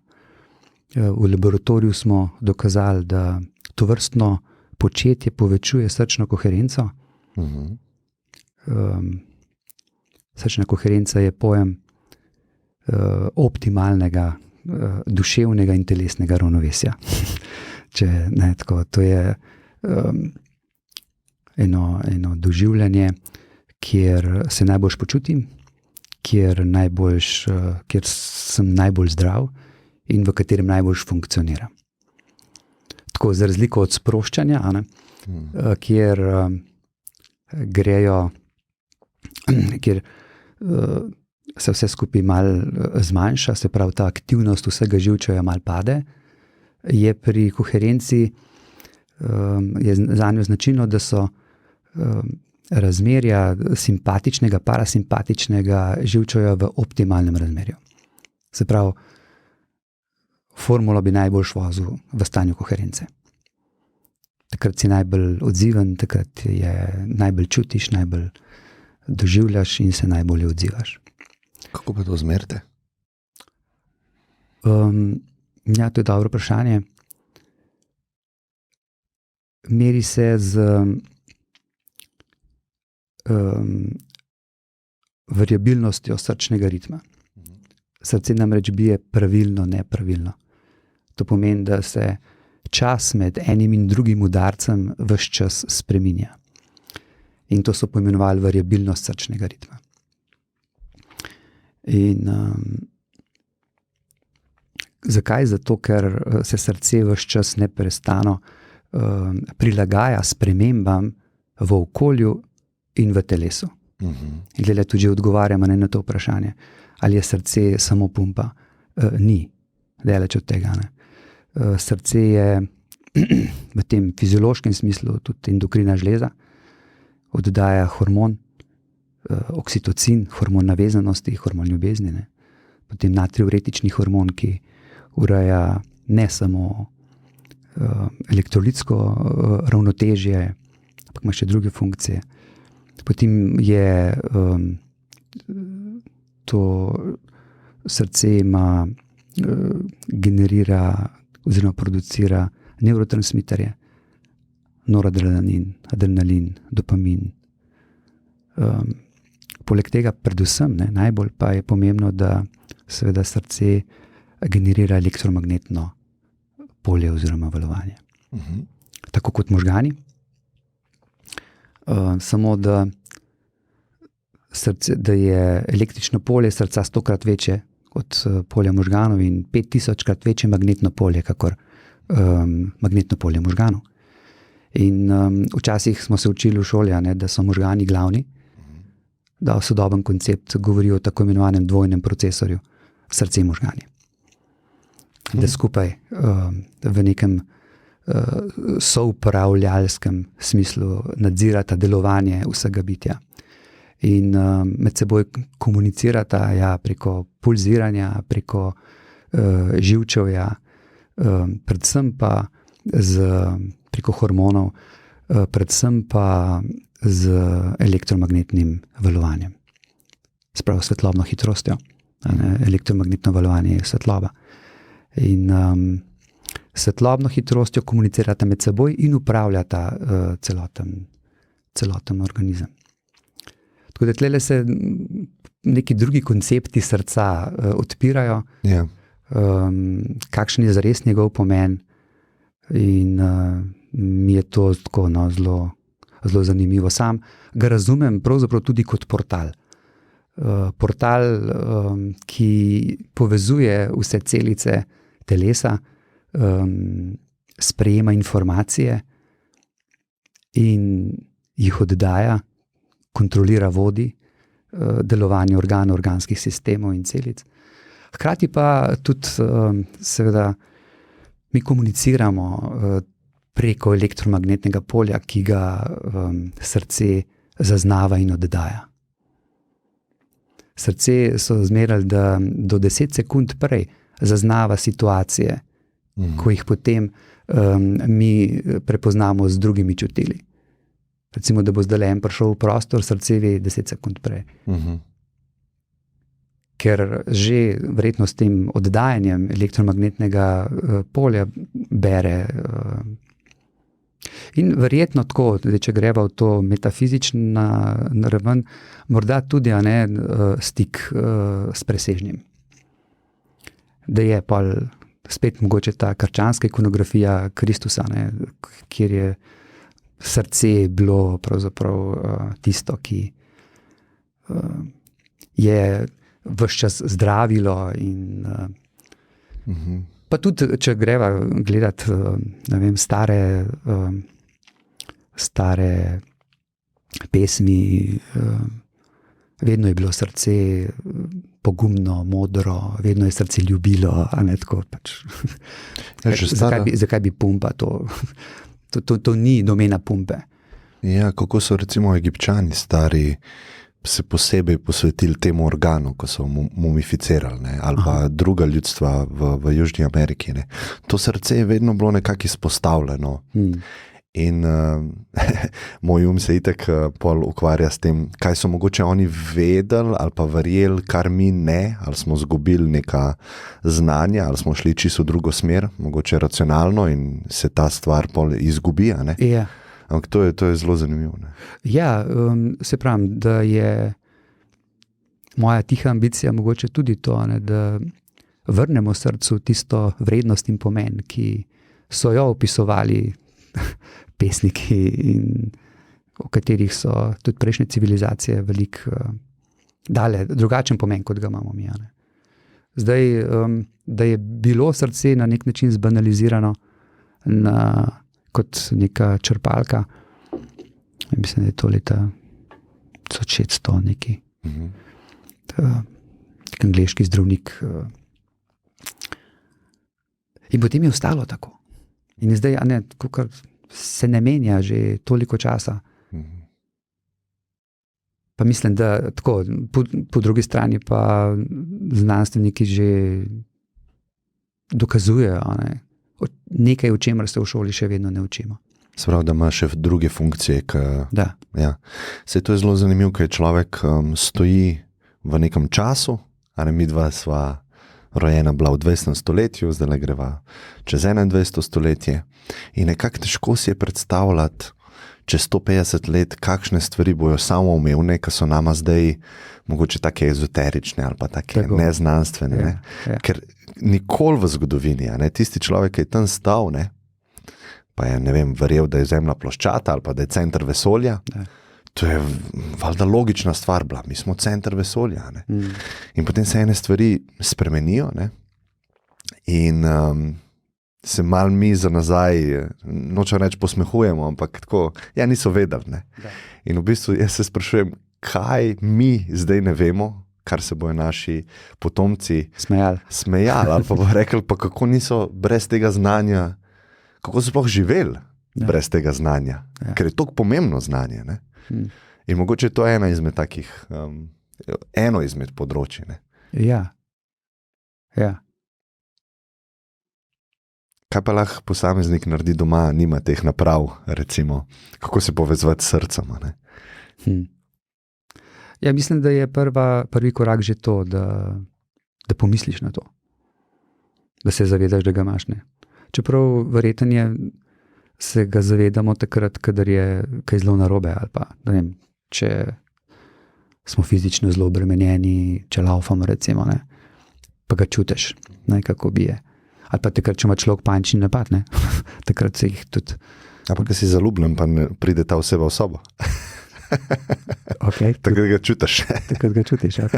V laboratoriju smo dokazali, da tovrstno početje povečuje srčno koherenco. Srčna koherenca je pojem optimalnega duševnega in telesnega ravnovesja. To je eno doživljanje, kjer se najbolj počutim, kjer sem najbolj zdrav in v katerem najbolj funkcioniram. Tako, za razliko od sproščanja, kjer grejo, kjer se vse skupaj malo zmanjša, se pravi ta aktivnost vsega živčevja malo pade, je pri koherenci je zanjo značilno, da so razmerja simpatičnega, parasimpatičnega živčevja v optimalnem razmerju. Se pravi, formulo bi najbolj vozil v stanju koherence. Takrat si najbolj odziven, takrat je najbolj čutiš, najbolj doživljaš in se najbolje odzivaš. Kako pa to zmerite? Ja, to je dobro vprašanje. Meri se z variabilnostjo srčnega ritma. Srce namreč bije pravilno, nepravilno. To pomeni, da se čas med enim in drugim udarcem ves čas spreminja. In to so poimenovali variabilnost srčnega ritma. In zakaj? Zato, ker se srce ves čas neprestano prilagaja spremembam v okolju in v telesu. In glede, tudi odgovarjamo na to vprašanje, ali je srce samo pumpa. Ni, daleč od tega. Ne. Srce je v tem fiziološkem smislu tudi endokrina žleza, oddaja hormon, oksitocin, hormon navezanosti, hormon ljubezni, ne. Potem natriuretični hormon, ki ureja ne samo elektrolitsko ravnotežje, ampak ima še druge funkcije. Potem je to srce generira oziroma producira nevrotransmiterje, noradrenalin, adrenalin, dopamin. Poleg tega predvsem, najbolj pa je pomembno, da seveda srce generira elektromagnetno polje oziroma valovanje. Tako kot možgani. Samo da je električno polje srca 100-krat večje kot polje možganov in 5000-krat večje magnetno polje, kakor magnetno polje možganov. In včasih smo se učili v šoli, da so možgani glavni, da sodoben koncept govori o tako imenovanem dvojnem procesorju, srce in možgani. Da skupaj v nekem soupravljalskem smislu nadzirata delovanje vsega bitja. In med seboj komunicirata preko pulziranja, preko živčevja, predvsem pa preko hormonov, predvsem pa z elektromagnetnim valovanjem. Spravo svetlobno hitrostjo. Elektromagnetno valovanje je svetloba. In svetlobno hitrostjo komunicirata med seboj in upravljata celoten organizem. Tako da tlele se neki drugi koncepti srca odpirajo, kakšen je zares njegov pomen, in mi je to tako zelo zanimivo. Sam ga razumem pravzaprav tudi kot portal. Portal, ki povezuje vse celice telesa, sprejema informacije in jih oddaja, kontrolira, vodi delovanje organov, organskih sistemov in celic. Hkrati pa tudi seveda mi komuniciramo preko elektromagnetnega polja, ki ga srce zaznava in oddaja. Srce so zmerali, da do 10 sekund prej zaznava situacije, ko jih potem mi prepoznamo z drugimi čutili. Recimo, da bo zdaj en prišel v prostor, srce ve 10 sekund prej. Ker že verjetno s tem oddajanjem elektromagnetnega polja bere. In verjetno tako, če greva v to metafizično raven, morda tudi stik s presežnim. Da je pa spet mogoče ta krščanska ikonografija Kristusa, kjer je srce bilo pravzaprav tisto, ki je ves čas zdravilo. In pa tudi, če greva gledati stare pesmi vedno je bilo srce pogumno, modro, vedno je srce ljubilo, a ne tako pač. Zakaj bi pumpa to? To ni domena pumpe. Ja, kako so recimo Egipčani stari se posebej posvetili temu organu, ko so mumificirali, ne? Ali pa druga ljudstva v Južni Ameriki. Ne? To srce je vedno bilo nekako izpostavljeno. In moj se itak pol ukvarja s tem, kaj so mogoče oni vedeli ali pa verjeli, kar mi ne, ali smo zgubili neka znanja, ali smo šli čisto v drugo smer, mogoče racionalno in se ta stvar pol izgubi. Ja. Ampak to je zelo zanimivo. Ne? Ja, se pravim, da je moja tiha ambicija mogoče tudi to, ne, da vrnemo srcu tisto vrednost in pomen, ki so jo opisovali pesniki in o katerih so tudi prejšnje civilizacije veliko dale drugačen pomen, kot ga imamo mi. Ne. Zdaj, da je bilo srce na nek način zbanalizirano kot neka črpalka, mislim, da je to leta 1600 neki angleški zdravnik. In potem je ostalo tako. In zdaj, kar se ne menja že toliko časa. Pa mislim, da tako, po drugi strani pa znanstveniki že dokazujejo nekaj, o čemer se v šoli še vedno ne učimo. Sprav, da ima še druge funkcije. Da. Ja. Se to je zelo zanimivo, ker človek stoji v nekem času, mi dva sva rojena bila v 20. stoletju, zdaj greva čez 21. stoletje in nekako težko si je predstavljati čez 150 let, kakšne stvari bojo samoumevne, ki so nama zdaj mogoče take ezoterične ali pa take neznanstvene. Ja. Ja. Ker nikoli v zgodovini, tisti človek, ki je tam stal, pa je, verjel, da je Zemlja ploščata ali pa da je center vesolja, to je valjda logična stvar bila. Mi smo center vesolja. In potem se ene stvari spremenijo in se malo mi za nazaj, nočem reči posmehujemo, ampak tako, niso vedeli. In v bistvu jaz se sprašujem, kaj mi zdaj ne vemo, kar se bojo naši potomci smejali ali pa bo rekli, pa kako niso brez tega znanja, kako so sploh živeli brez tega znanja, ker je toliko pomembno znanje. In mogoče to je ena izmed takih, eno izmed področij. Ja. Kaj pa lahko posameznik naredi doma, nima teh naprav, recimo, kako se povezati s srcem? Ja, mislim, da je prvi korak že to, da pomisliš na to, da se zavedaš, da ga imaš. Čeprav verjetno se ga zavedamo takrat, kadar je kaj zelo narobe, ali pa, če smo fizično zelo obremenjeni, če laufamo, recimo, pa ga čutiš, kako bije. Ali pa takrat, če ima človek panični napad, takrat se jih tudi... Ampak, ko si zaljubljen, pa pride ta oseba v sobo. Okay, takrat ga čutiš. Takrat ga čutiš, ok.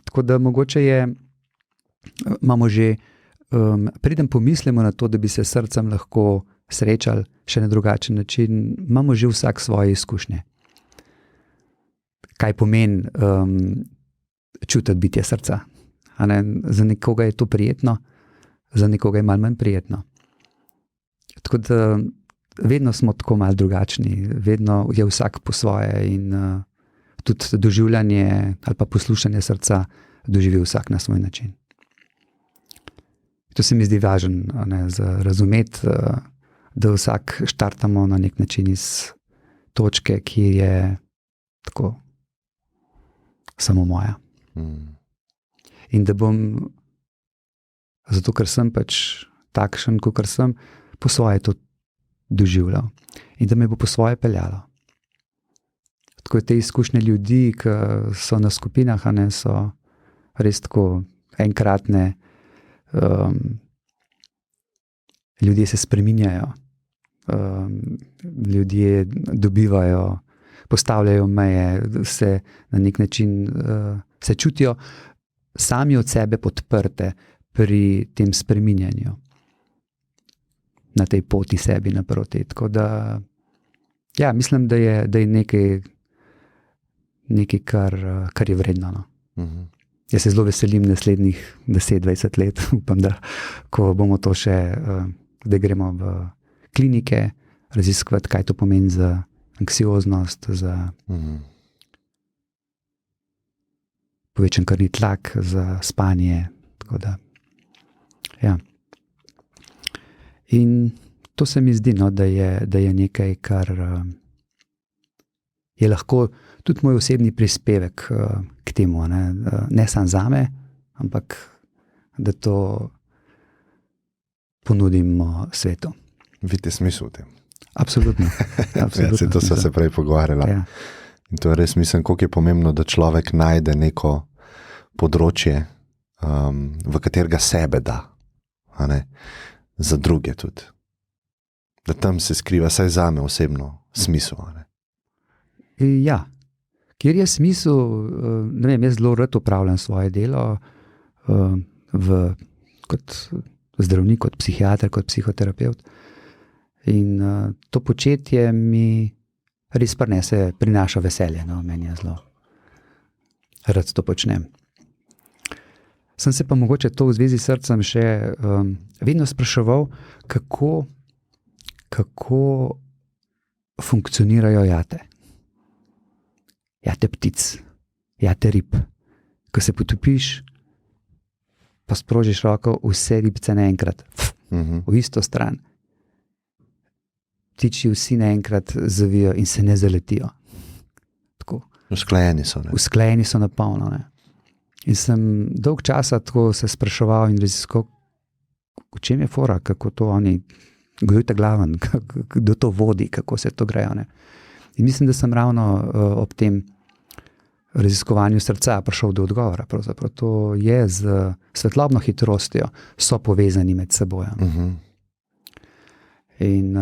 Tako da mogoče imamo že, preden pomislimo na to, da bi se srcem lahko srečali še na drugačen način, imamo že vsak svoje izkušnje. Kaj pomeni čutiti bitje srca? Za nekoga je to prijetno, za nekoga je malo manj prijetno. Tako da vedno smo tako malo drugačni, vedno je vsak po svoje in tudi doživljanje ali pa poslušanje srca doživi vsak na svoj način. To se mi zdi važno, za razumeti, da vsak štartamo na nek način iz točke, ki je tako samo moja. In da bom, zato ker sem pač takšen, kakor sem, po svoje to doživljal. In da me bo po svoje peljalo. Tako te izkušnje ljudi, ki so na skupinah, so res tako enkratne. Ljudje se spreminjajo. Ljudje dobivajo, postavljajo meje, se na nek način se čutijo sami od sebe podprte pri tem spreminjanju na tej poti sebi naproti. Tako da, ja, mislim, da je nekaj nekaj, kar je vredno. No. Jaz se zelo veselim naslednjih 10-20 let. Upam, da ko bomo to še, da gremo v klinike, raziskovati, kaj to pomeni za anksioznost, za povečan krvni tlak, za spanje. Tako da, ja. In to se mi zdi, no, da je nekaj, kar je lahko tudi moj osebni prispevek k temu. Ne samo zame, ampak da to ponudimo svetu. Vidite smisel v tem? Absolutno. Ja, to so se prej pogovarjali. Ja. In to je res, mislim, koliko je pomembno, da človek najde neko področje, v katerega sebe da, a ne, za druge tudi. Da tam se skriva, saj zame osebno, smisel. A ne. Ja, kjer je smisel, ne vem, jaz zelo rad upravljam svoje delo kot zdravnik, kot psihiater, kot psihoterapevt. In to početje mi res prinaša veselje, no, meni je zelo rad to počnem. Sem se pa mogoče to v zvezi s srcem še vedno spraševal, kako funkcionirajo jate. Jate ptic, jate rib. Ko se potopiš, pa sprožiš roko, vse ribce naenkrat, v isto stran. Ptiči vsi naenkrat zavijo in se ne zaletijo. Tako. Usklajeni so. Ne? Usklajeni so na polno. Ne? In sem dolg časa tako se spraševal in raziskal, v čem je fora, kako to oni, kdo je ta glaven, kdo to vodi, kako se to grejo. Ne? In mislim, da sem ravno ob tem raziskovanju srca prišel do odgovora. Pravzaprav to je z svetlobno hitrostjo, so povezani med seboj. In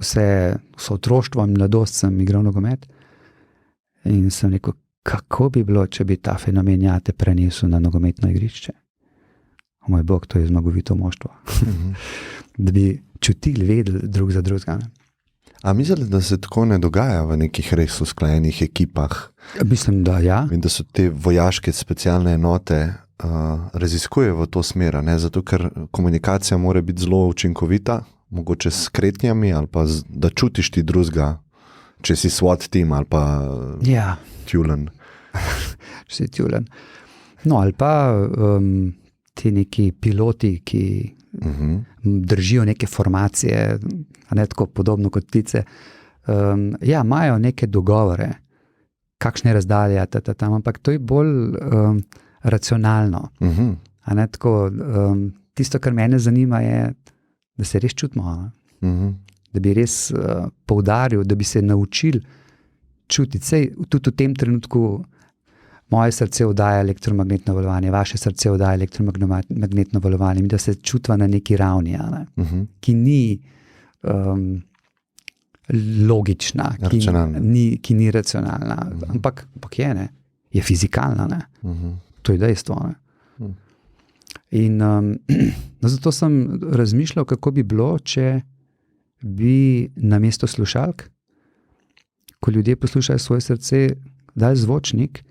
vse otroštvo in mladost sem igral nogomet in sem rekel, kako bi bilo, če bi ta fenomen jate prenesel na nogometno igrišče. O moj bog, to je zmagovito moštvo. Da bi čutili, vedeli drug za drugega. A mislite, da se tako ne dogaja v nekih res usklajenih ekipah? Mislim, da ja. In da so te vojaške specialne enote raziskujejo v to smer, ne? Zato ker komunikacija mora biti zelo učinkovita, mogoče s kretnjami ali pa da čutiš ti drugega, če si SWAT team ali pa tjulen. Če si tjulen. No, ali pa ti neki piloti, ki držijo neke formacije, a ne tako podobno kot ptice, imajo neke dogovore, kakšne razdalje tam, ampak to je bolj racionalno. A ne tako, tisto, kar mene zanima, je, da se res čutimo. Da bi res poudaril, da bi se naučili čutiti. Sej tudi v tem trenutku moje srce oddaja elektromagnetno valovanje, vaše srce oddaja elektromagnetno valovanje, in da se čutva na neki ravni, ki ni logična, ki ni racionalna, ampak je, ne? Je fizikalna. Ne? To je dejstvo. Ne? In zato sem razmišljal, kako bi bilo, če bi namesto slušalk, ko ljudje poslušajo svoje srce, dali zvočnik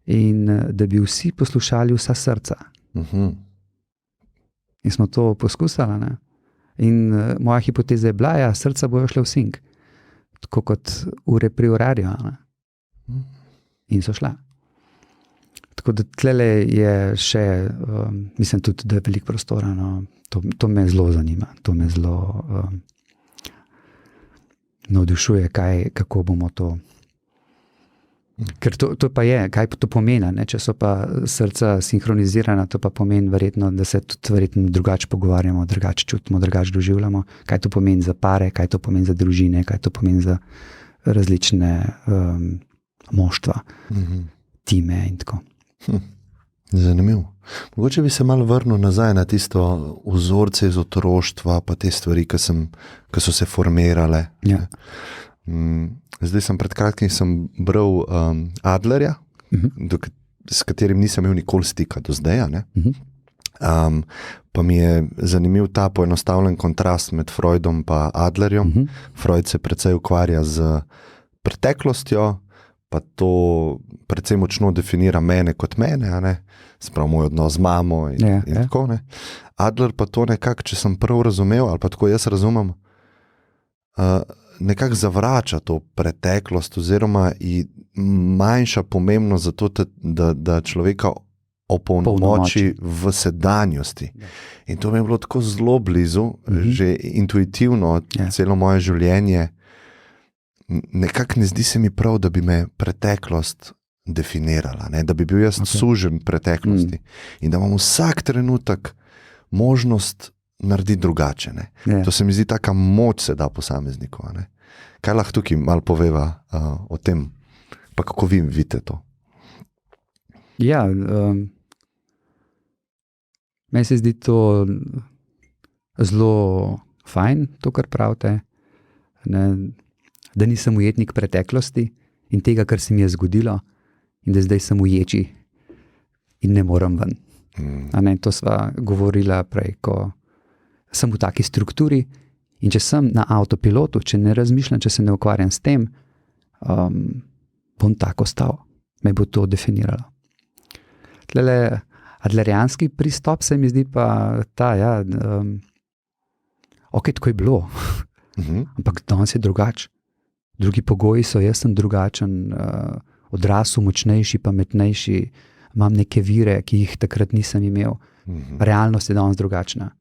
in da bi vsi poslušali vsa srca. In smo to poskusili. Ne? In moja hipoteza je bila, ja, srca bojo šle v sink, tako kot ure pri urarju. In so šla. Tako da tlele je še, mislim tudi, da je veliko prostora. No. To me zelo zanima, to me zelo navdušuje, kako bomo to. Ker to pa je, kaj to pomeni, ne? Če so pa srca sinhronizirana, to pa pomeni verjetno, da se tudi verjetno drugače pogovarjamo, drugače čutimo, drugače doživljamo, kaj to pomeni za pare, kaj to pomeni za družine, kaj to pomeni za različne moštva, time in tako. Zanimivo. Mogoče bi se malo vrnil nazaj na tisto vzorce iz otroštva, pa te stvari, ki so se formirale. Ja. Zdaj pred kratkim sem bral Adlerja, s katerim nisem imel nikoli stika do zdaj. Pa mi je zanimiv ta poenostavljen kontrast med Freudom pa Adlerjem. Freud se precej ukvarja z preteklostjo, pa to predvsem močno definira mene kot mene, a ne? Sprav moj odnos z mamo in tako, ne. Adler pa to nekako, če sem prav razumel, ali pa tako jaz razumem, nekako zavrača to preteklost oziroma manjša pomembnost za to, da človeka opolnomoči v sedanjosti. In to mi je bilo tako zelo blizu, že intuitivno celo moje življenje. Nekako ne zdi se mi prav, da bi me preteklost definirala, ne? Da bi bil jaz sužen preteklosti in da imam vsak trenutek možnost narediti drugače. Ne? To se mi zdi taka moč se da posamezniku. Ne? Kaj lahko tukaj malo poveva o tem, pa kako vi vidite to? Ja, meni se zdi to zelo fajn, to, kar pravite, ne? Da nisem ujetnik preteklosti in tega, kar se mi je zgodilo, in da zdaj sem uječi in ne morem ven. To sva govorila prej, ko sem v taki strukturi in če sem na avtopilotu, če ne razmišljam, če se ne ukvarjam s tem, bom tako stal. Me bo to definiralo. Tlele adlerijanski pristop se mi zdi pa ta, ok, tako je bilo, ampak danes je drugače. Drugi pogoji so, jaz sem drugačen, odrasel, močnejši, pametnejši, imam neke vire, ki jih takrat nisem imel. Realnost je danes drugačna.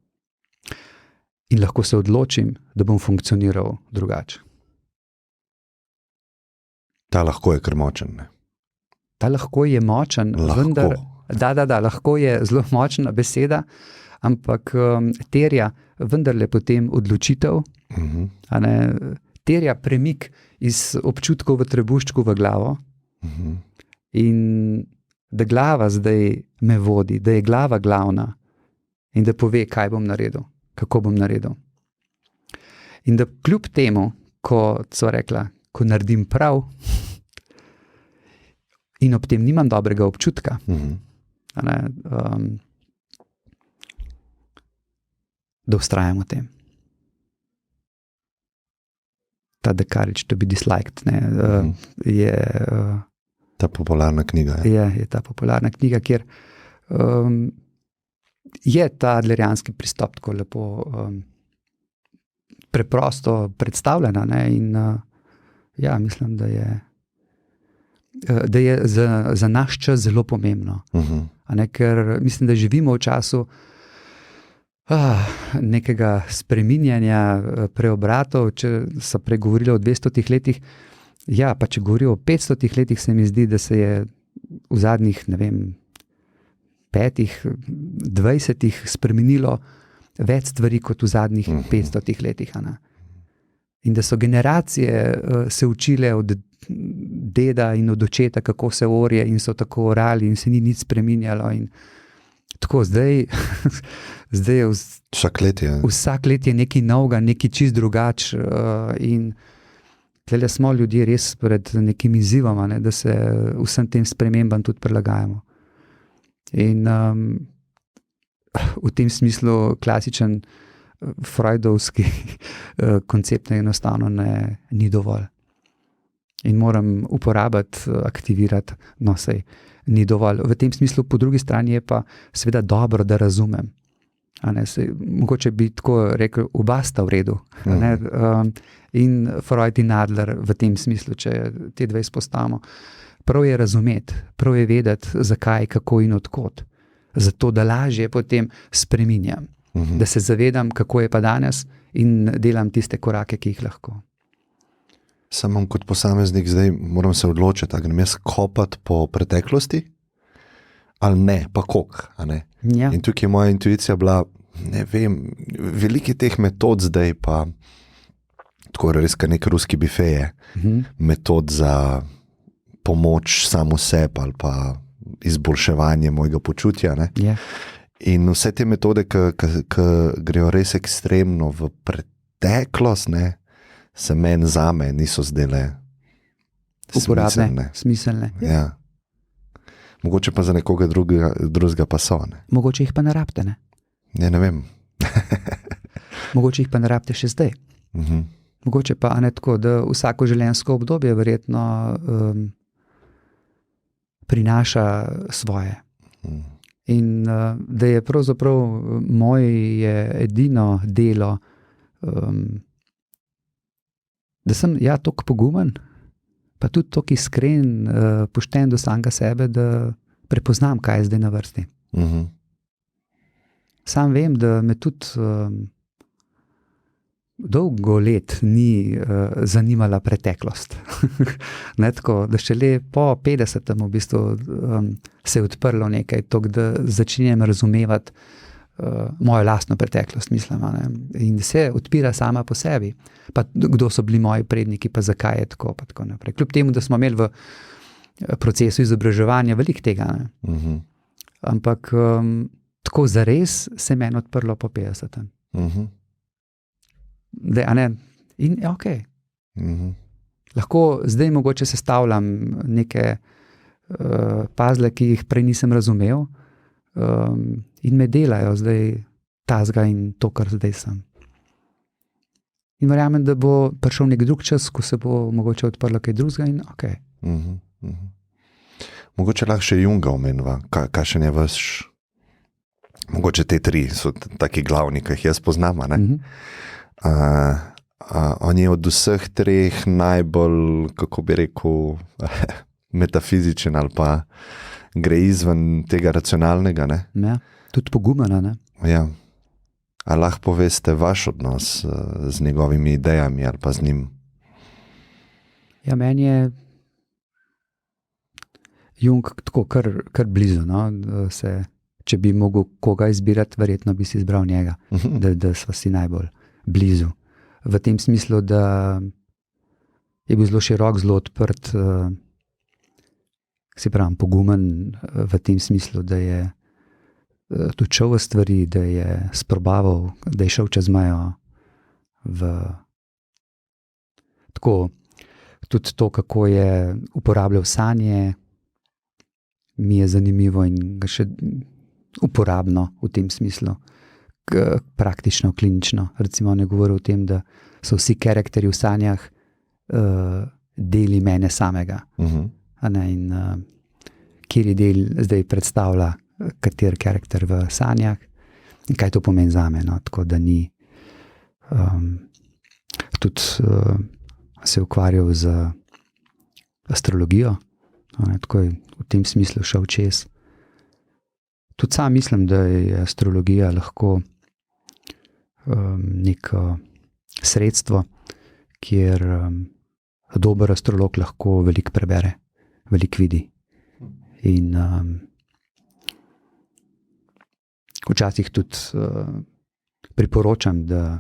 In lahko se odločim, da bom funkcioniral drugače. Ta lahko je kar močen, ne? Ta lahko je močen, vendar... Da, lahko je zelo močna beseda, ampak terja vendarle potem odločitev, terja premik iz občutkov v trebuščku v glavo in da glava zdaj me vodi, da je glava glavna in da pove, kaj bom naredil, kako bom naredil. In da kljub temu, ko naredim prav in ob tem nimam dobrega občutka, da vztrajam v tem. Ta The Courage to be Disliked je... Ta popularna knjiga. Je ta popularna knjiga, kjer je ta adlerijanski pristop tako lepo preprosto predstavljena, in mislim, da je za naš čas zelo pomembno. Ker mislim, da živimo v času nekega spreminjanja, preobratov, če so pregovorili o 200 letih, pa če govorijo o 500 letih, se mi zdi, da se je v zadnjih, 5, 20 spremenilo več stvari kot v zadnjih 500 letih. In da so generacije se učile od deda in od očeta, kako se orje, in so tako orali in se ni nič spreminjalo. In tako, zdaj je vsak let je nekaj novega, nekaj čist drugač, in tle smo ljudje res pred nekim izzivom, da se vsem tem spremembam tudi prilagajamo. In v tem smislu klasičen freudovski koncept enostavno ni dovolj. In moram uporabiti, aktivirati, ni dovolj. V tem smislu, po drugi strani je pa seveda dobro, da razumem. Mogoče bi tako rekel, oba sta v redu. In Freud in Adler v tem smislu, če te dve izpostavimo. Prav je razumeti, prav je vedeti, zakaj, kako in odkot. Zato, da lažje potem spreminjam. Da se zavedam, kako je pa danes, in delam tiste korake, ki jih lahko. Samo kot posameznik zdaj moram se odločiti, ali grem jaz kopati po preteklosti ali ne, pa koliko. Ja. In tukaj je moja intuicija bila, ne vem, veliki teh metod zdaj pa tako res, kar nek ruski bife je, metod za pomoč samo sebi ali pa izboljševanje mojega počutja. Ja. In vse te metode, ki grejo res ekstremno v preteklost, se meni zame niso zdele uporabne, smiselne. Ja. Mogoče pa za nekoga drugega pa so. Mogoče jih pa ne rabite, ne? Ne vem. Mogoče jih pa ne rabite še zdaj. Mogoče pa ne tako, da vsako življenjsko obdobje verjetno prinaša svoje. In da je pravzaprav moje edino delo, da sem toliko pogumen, pa tudi toliko iskren, pošten do samega sebe, da prepoznam, kaj je zdaj na vrsti. Sam vem, da me tudi dolgo let ni zanimala preteklost. Ne, tako, da šele po 50. v bistvu se je odprlo nekaj, tako da začenjam razumevati mojo lastno preteklost, mislim. Ne? In se odpira sama po sebi. Pa kdo so bili moji predniki, pa zakaj je tako, pa tako naprej. Kljub temu, da smo imeli v procesu izobraževanja veliko tega. Ne? Ampak tako zares se je meni odprlo po 50. Da, ne? In je ok. Lahko zdaj mogoče sestavljam neke puzzle, ki jih prej nisem razumel, in me delajo zdaj tazga in to, kar zdaj sem. In verjamem, da bo prišel nek drug čas, ko se bo mogoče odprlo kaj drugega in ok. Mogoče lahko še Junga omenva, kakšen je vaš, mogoče te 3 so taki glavni, ki jih jaz poznam, ne? On je od vseh 3 najbolj, kako bi rekel, metafizičen ali pa gre izven tega racionalnega, ne? Ja, tudi pogumena, ne? Ja. A lahko poveste vaš odnos z njegovimi idejami ali pa z njim? Ja, meni je Jung tako kar blizu, no? Če bi mogel koga izbirati, verjetno bi si izbral njega, da sva si najbolj blizu. V tem smislu, da je bil zelo širok, zelo odprt, se pravim, pogumen v tem smislu, da je tudi šel v stvari, da je sprobaval, da je šel čez mejo tako, tudi to, kako je uporabljal sanje, mi je zanimivo in ga še uporabno v tem smislu. Praktično, klinično. Recimo ne govori o tem, da so vsi karakterji v sanjah deli mene samega. In kjer del zdaj predstavlja kater karakter v sanjah in kaj to pomeni zame. No? Tako da ni tudi se ukvarjal z astrologijo, tako je v tem smislu šel čez. Tudi sam mislim, da je astrologija lahko neko sredstvo, kjer dober astrolog lahko veliko prebere, veliko vidi. In včasih tudi priporočam, da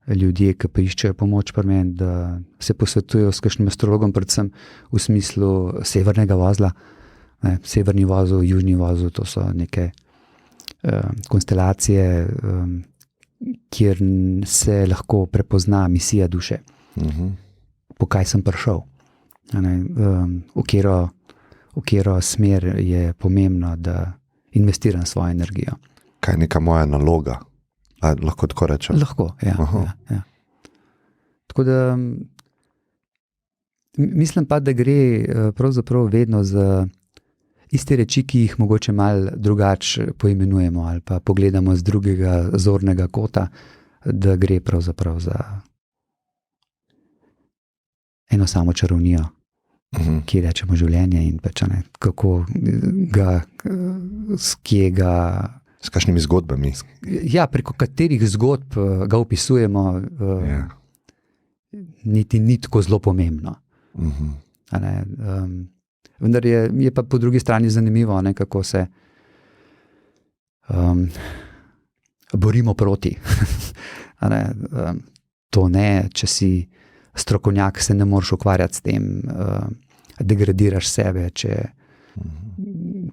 ljudje, ki pa iščejo pomoč pri meni, da se posvetujejo s kakšnim astrologom, predvsem v smislu severnega vozla. Severni vozel, južni vozel, to so neke konstelacije, kjer se lahko prepozna misija duše. Po kaj sem prišel. V katero smer je pomembno, da investiram svojo energijo. Kaj je neka moja naloga? Lahko tako rečem? Lahko, ja. Tako da mislim pa, da gre pravzaprav vedno za iste reči, ki jih mogoče malo drugače poimenujemo ali pa pogledamo z drugega zornega kota, da gre pravzaprav za eno samo čarovnijo, ki rečemo življenje in pač kako ga, kje ga... S kakšnimi zgodbami? Ja, preko katerih zgodb ga opisujemo, niti ni tako zelo pomembno. Vendar je pa po drugi strani zanimivo, kako se borimo proti. To ne, če si strokovnjak, se ne moreš ukvarjati s tem, degradiraš sebe, če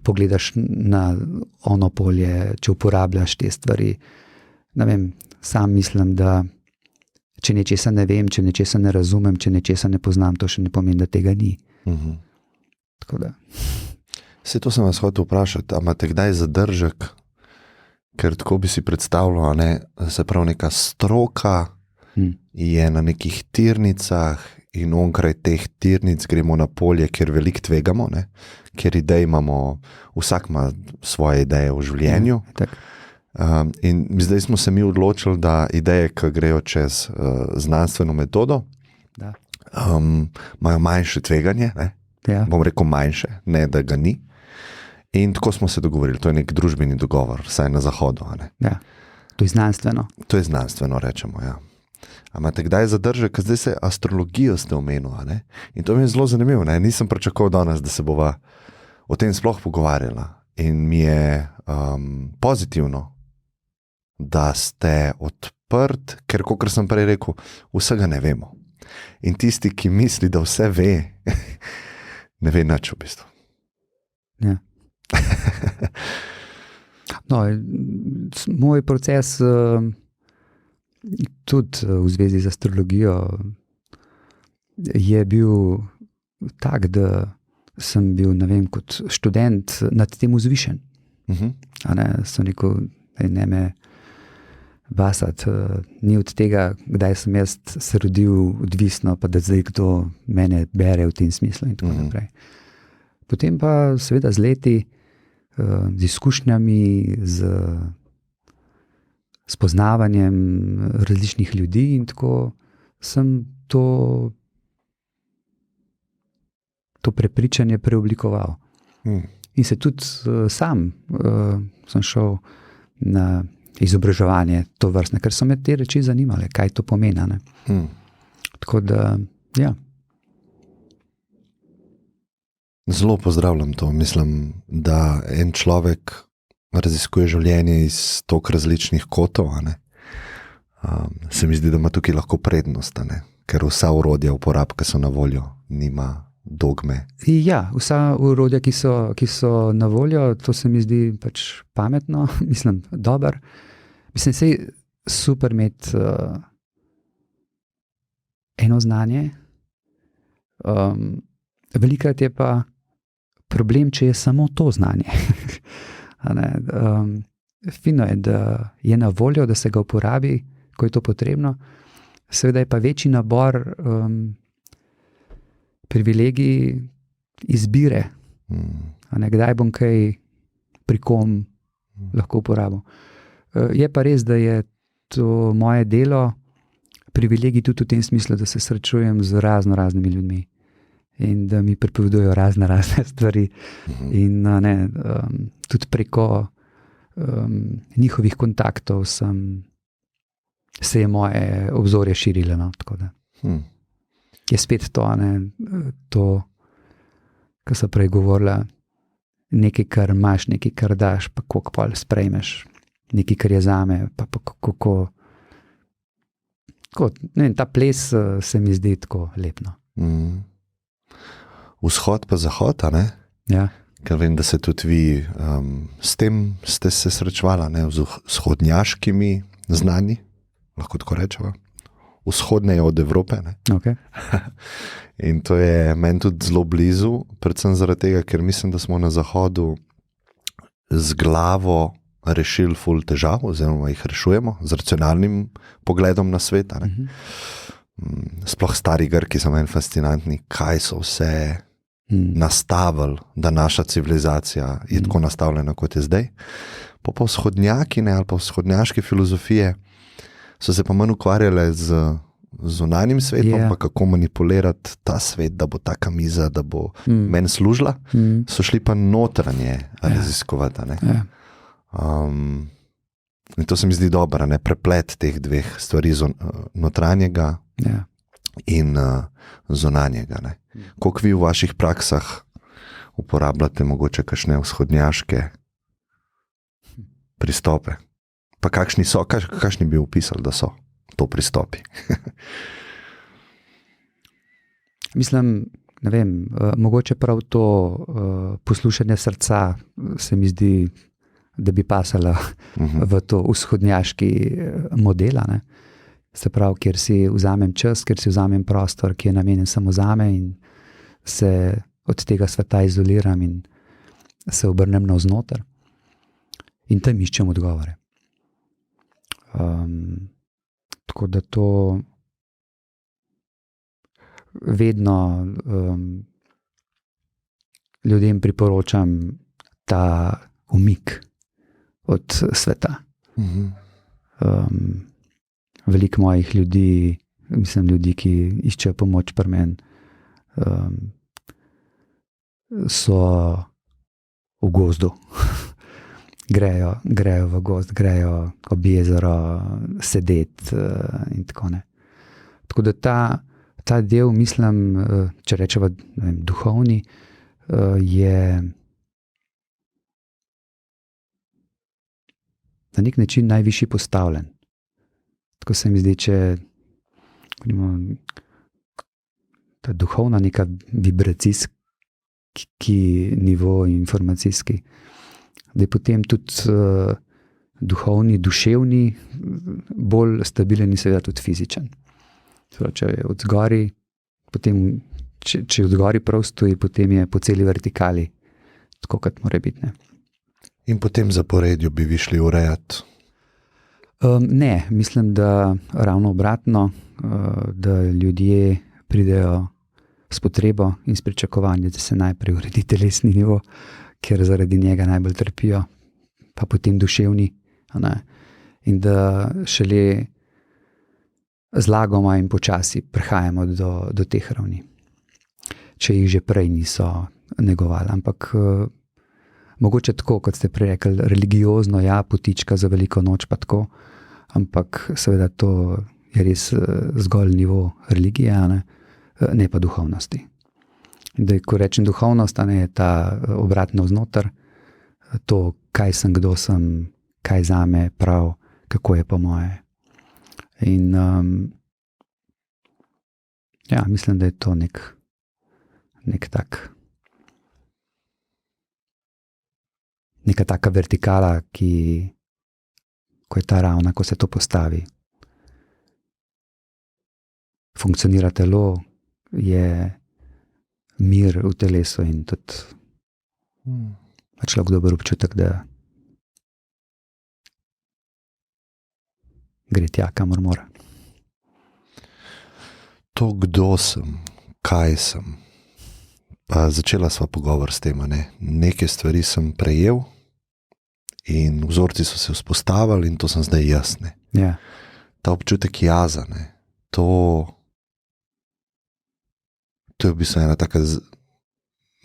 pogledaš na ono polje, če uporabljaš te stvari. Ne vem, sam mislim, da če nečesa ne vem, če nečesa ne razumem, če nečesa ne poznam, to še ne pomeni, da tega ni. Tako da. Vse to sem vas hotel vprašati, a imate kdaj zadržek, ker tako bi si predstavljal, se pravi neka stroka je na nekih tirnicah in onkraj teh tirnic gremo na polje, kjer veliko tvegamo, ne? Kjer idej imamo, vsak ima svoje ideje v življenju. In zdaj smo se mi odločili, da ideje, ki grejo čez znanstveno metodo, imajo manjše tveganje, ne? Bom rekel manjše, ne da ga ni. In tako smo se dogovorili, to je nek družbeni dogovor, vsaj na zahodu. Ja, to je znanstveno. To je znanstveno, rečemo, ja. A imate kdaj zadržek, ker zdaj se astrologijo ste omenil, ne? In to mi je zelo zanimivo, ne? Nisem pričakoval danes, da se bova o tem sploh pogovarjala. In mi je pozitivno, da ste odprt, ker kot sem prej rekel, vsega ne vemo. In tisti, ki misli, da vse ve, ne ve nič v bistvu. Ja. No, moj proces tudi v zvezi z astrologijo je bil tak, da sem bil, ne vem, kot študent nad tem vzvišen. Sem rekel, ne me basati, ni od tega, kdaj sem jaz se rodil odvisno, pa da zdaj kdo mene bere v tem smislu in tako naprej. Potem pa seveda z leti, z izkušnjami, z spoznavanjem različnih ljudi in tako sem to prepričanje preoblikoval. In se tudi sam sem šel na izobraževanje to vrstne, ker so me te reči zanimale, kaj to pomeni. Tako da, ja. Zelo pozdravljam to. Mislim, da en človek raziskuje življenje iz toliko različnih kotov, se mi zdi, da ima tukaj lahko prednost, ker vsa orodja uporabke so na voljo, nima dogme. Ja, vsa orodja, ki so na voljo, to se mi zdi pač pametno, mislim, dober. Mislim, sej super imeti eno znanje. Velikrat je pa problem, če je samo to znanje. Fino je, da je na voljo, da se ga uporabi, ko je to potrebno. Seveda je pa večji nabor privilegij izbire. Kdaj bom kaj pri kom lahko uporabil. Je pa res, da je to moje delo privilegij tudi v tem smislu, da se srečujem z raznimi ljudmi in da mi pripovedujejo razne stvari. In tudi preko njihovih kontaktov se je moje obzorje širilo. Tako da je spet to, kar sem prej govorila, nekaj, kar imaš, nekaj, kar daš, pa koliko pol sprejmeš, nekaj, kar je zame, pa kako. Ta ples se mi zdi tako lepno. Vzhod pa zahod, ne? Ja. Ker vem, da se tudi vi s tem ste se srečevala, z vzhodnjaškimi znanji, lahko tako rečemo. Vzhodneje od Evrope. Ne? Okay. In to je meni tudi zelo blizu, predvsem zaradi tega, ker mislim, da smo na zahodu z glavo rešili ful težav, oziroma jih rešujemo z racionalnim pogledom na svet. Sploh stari Grki so meni fascinantni, kaj so vse nastavili, da naša civilizacija je tako nastavljena, kot je zdaj. Pa vzhodnjaki ali pa vzhodnjaške filozofije so se pa manj ukvarjale z zunanjim svetom, pa kako manipulirati ta svet, da bo taka miza, da bo meni služila. So šli pa notranje raziskovati. In to se mi zdi dobro, preplet teh dveh stvari, notranjega in zunanjega. Koliko vi v vaših praksah uporabljate mogoče kakšne vzhodnjaške pristope? Pa kakšni bi opisali, da so to pristopi? Mislim, ne vem, mogoče prav to poslušanje srca se mi zdi, da bi pasala v to vzhodnjaški model. Se pravi, kjer si vzamem čas, kjer si vzamem prostor, ki je namenjen samo zame in se od tega sveta izoliram in se obrnem navznoter in tam iščem odgovore. Tako da to vedno ljudem priporočam ta umik od sveta. Veliko mojih ljudi, ljudi, ki iščejo pomoč pri meni, so v gozdu. grejo v gozd, grejo ob jezero sedeti in tako ne. Tako da ta del, mislim, če rečemo duhovni, je na nek način najvišji postavljen. Tako se mi zdi, če ta duhovna neka vibracijski nivo, informacijski, da je potem tudi duhovni, duševni bolj stabilen in seveda tudi fizičen. Če je od zgori, potem, če je od zgori prav stoji, potem je po celi vertikali, tako kot mora biti. Ne? In potem zaporedju bi vi šli urejati? Ne, mislim, da ravno obratno, da ljudje pridejo s potrebo in s pričakovanjem, da se najprej uredi telesni nivo, ker zaradi njega najbolj trpijo, pa potem duševni. Ne? In da šele zlagoma in počasi prihajamo do teh ravni. Če jih že prej niso negovali. Ampak mogoče tako, kot ste prej rekli, religiozno, ja, potička za veliko noč, pa tako, ampak seveda to je res zgolj nivo religije, ne pa duhovnosti. Da, ko rečem duhovnost, je ta obratno vznoter, to, kaj sem, kdo sem, kaj zame prav, kako je po moje. In ja, mislim, da je to nek tak, neka taka vertikala, ko je ta ravna, ko se to postavi. Funkcionira telo, je mir v telesu in tudi človek dober občutek, da gre tja, kamor mora. To, kdo sem, kaj sem, pa začela sva pogovor s tem, ne? Neke stvari sem prejel in vzorci so se vzpostavili in to sem zdaj jaz. Ne? Ja. Ta občutek jaza, ne? To je v bistvu ena taka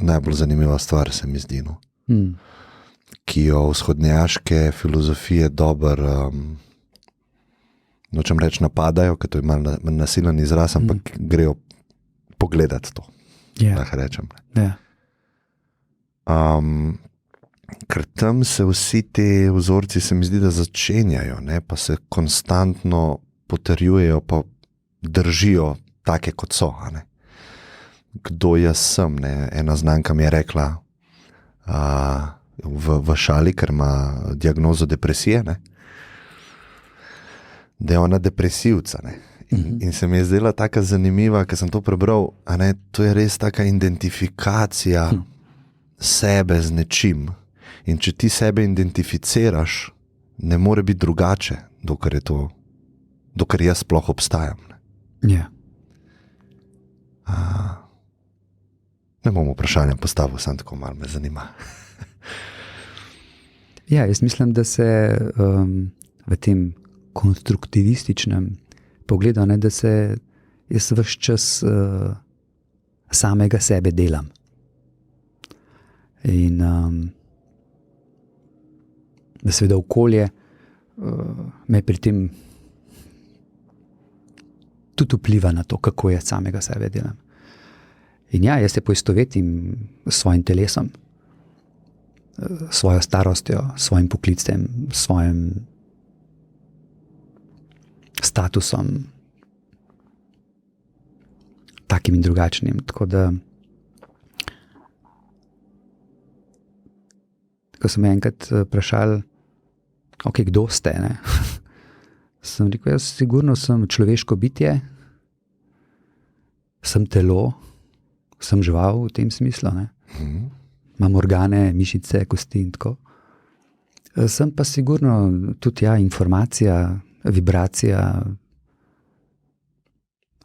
najbolj zanimiva stvar, se mi zdi, no? Ki jo vzhodnjaške filozofije dobro, nočem reči napadajo, ker to je malo nasilen izraz, ampak grejo pogledati to. Lahko rečem. Yeah. Ker tam se vsi te vzorci, se mi zdi, da začenjajo, ne, pa se konstantno potrjujejo, pa držijo take, kot so. Ne. Kdo jaz sem? Ne. Ena znanka mi je rekla v šali, ker ima diagnozo depresije, ne, da je ona depresivca. Ne. In se mi je zdela taka zanimiva, ker sem to prebral, a ne, to je res taka identifikacija sebe z nečim. In če ti sebe identificiraš, ne more biti drugače, dokler jaz sploh obstajam. Ja. Ne bom vprašanja postavil, samo tako malo me zanima. Ja, jaz mislim, da se v tem konstruktivističnem pogledu, ne, da se jaz ves čas samega sebe delam. In da seveda okolje me pri tem tudi vpliva na to, kako jaz samega sebe delam. In ja, jaz se poistovetim s svojim telesom, svojo starostjo, svojim poklicem, svojim statusom, takim in drugačnim. Tako da, ko so me enkrat vprašali, ok, kdo ste, ne? Sem rekel, jaz sigurno sem človeško bitje, sem telo, sem žival v tem smislu, ne? Imam organe, mišice, kosti in tako. Sem pa sigurno tudi informacija, vibracija,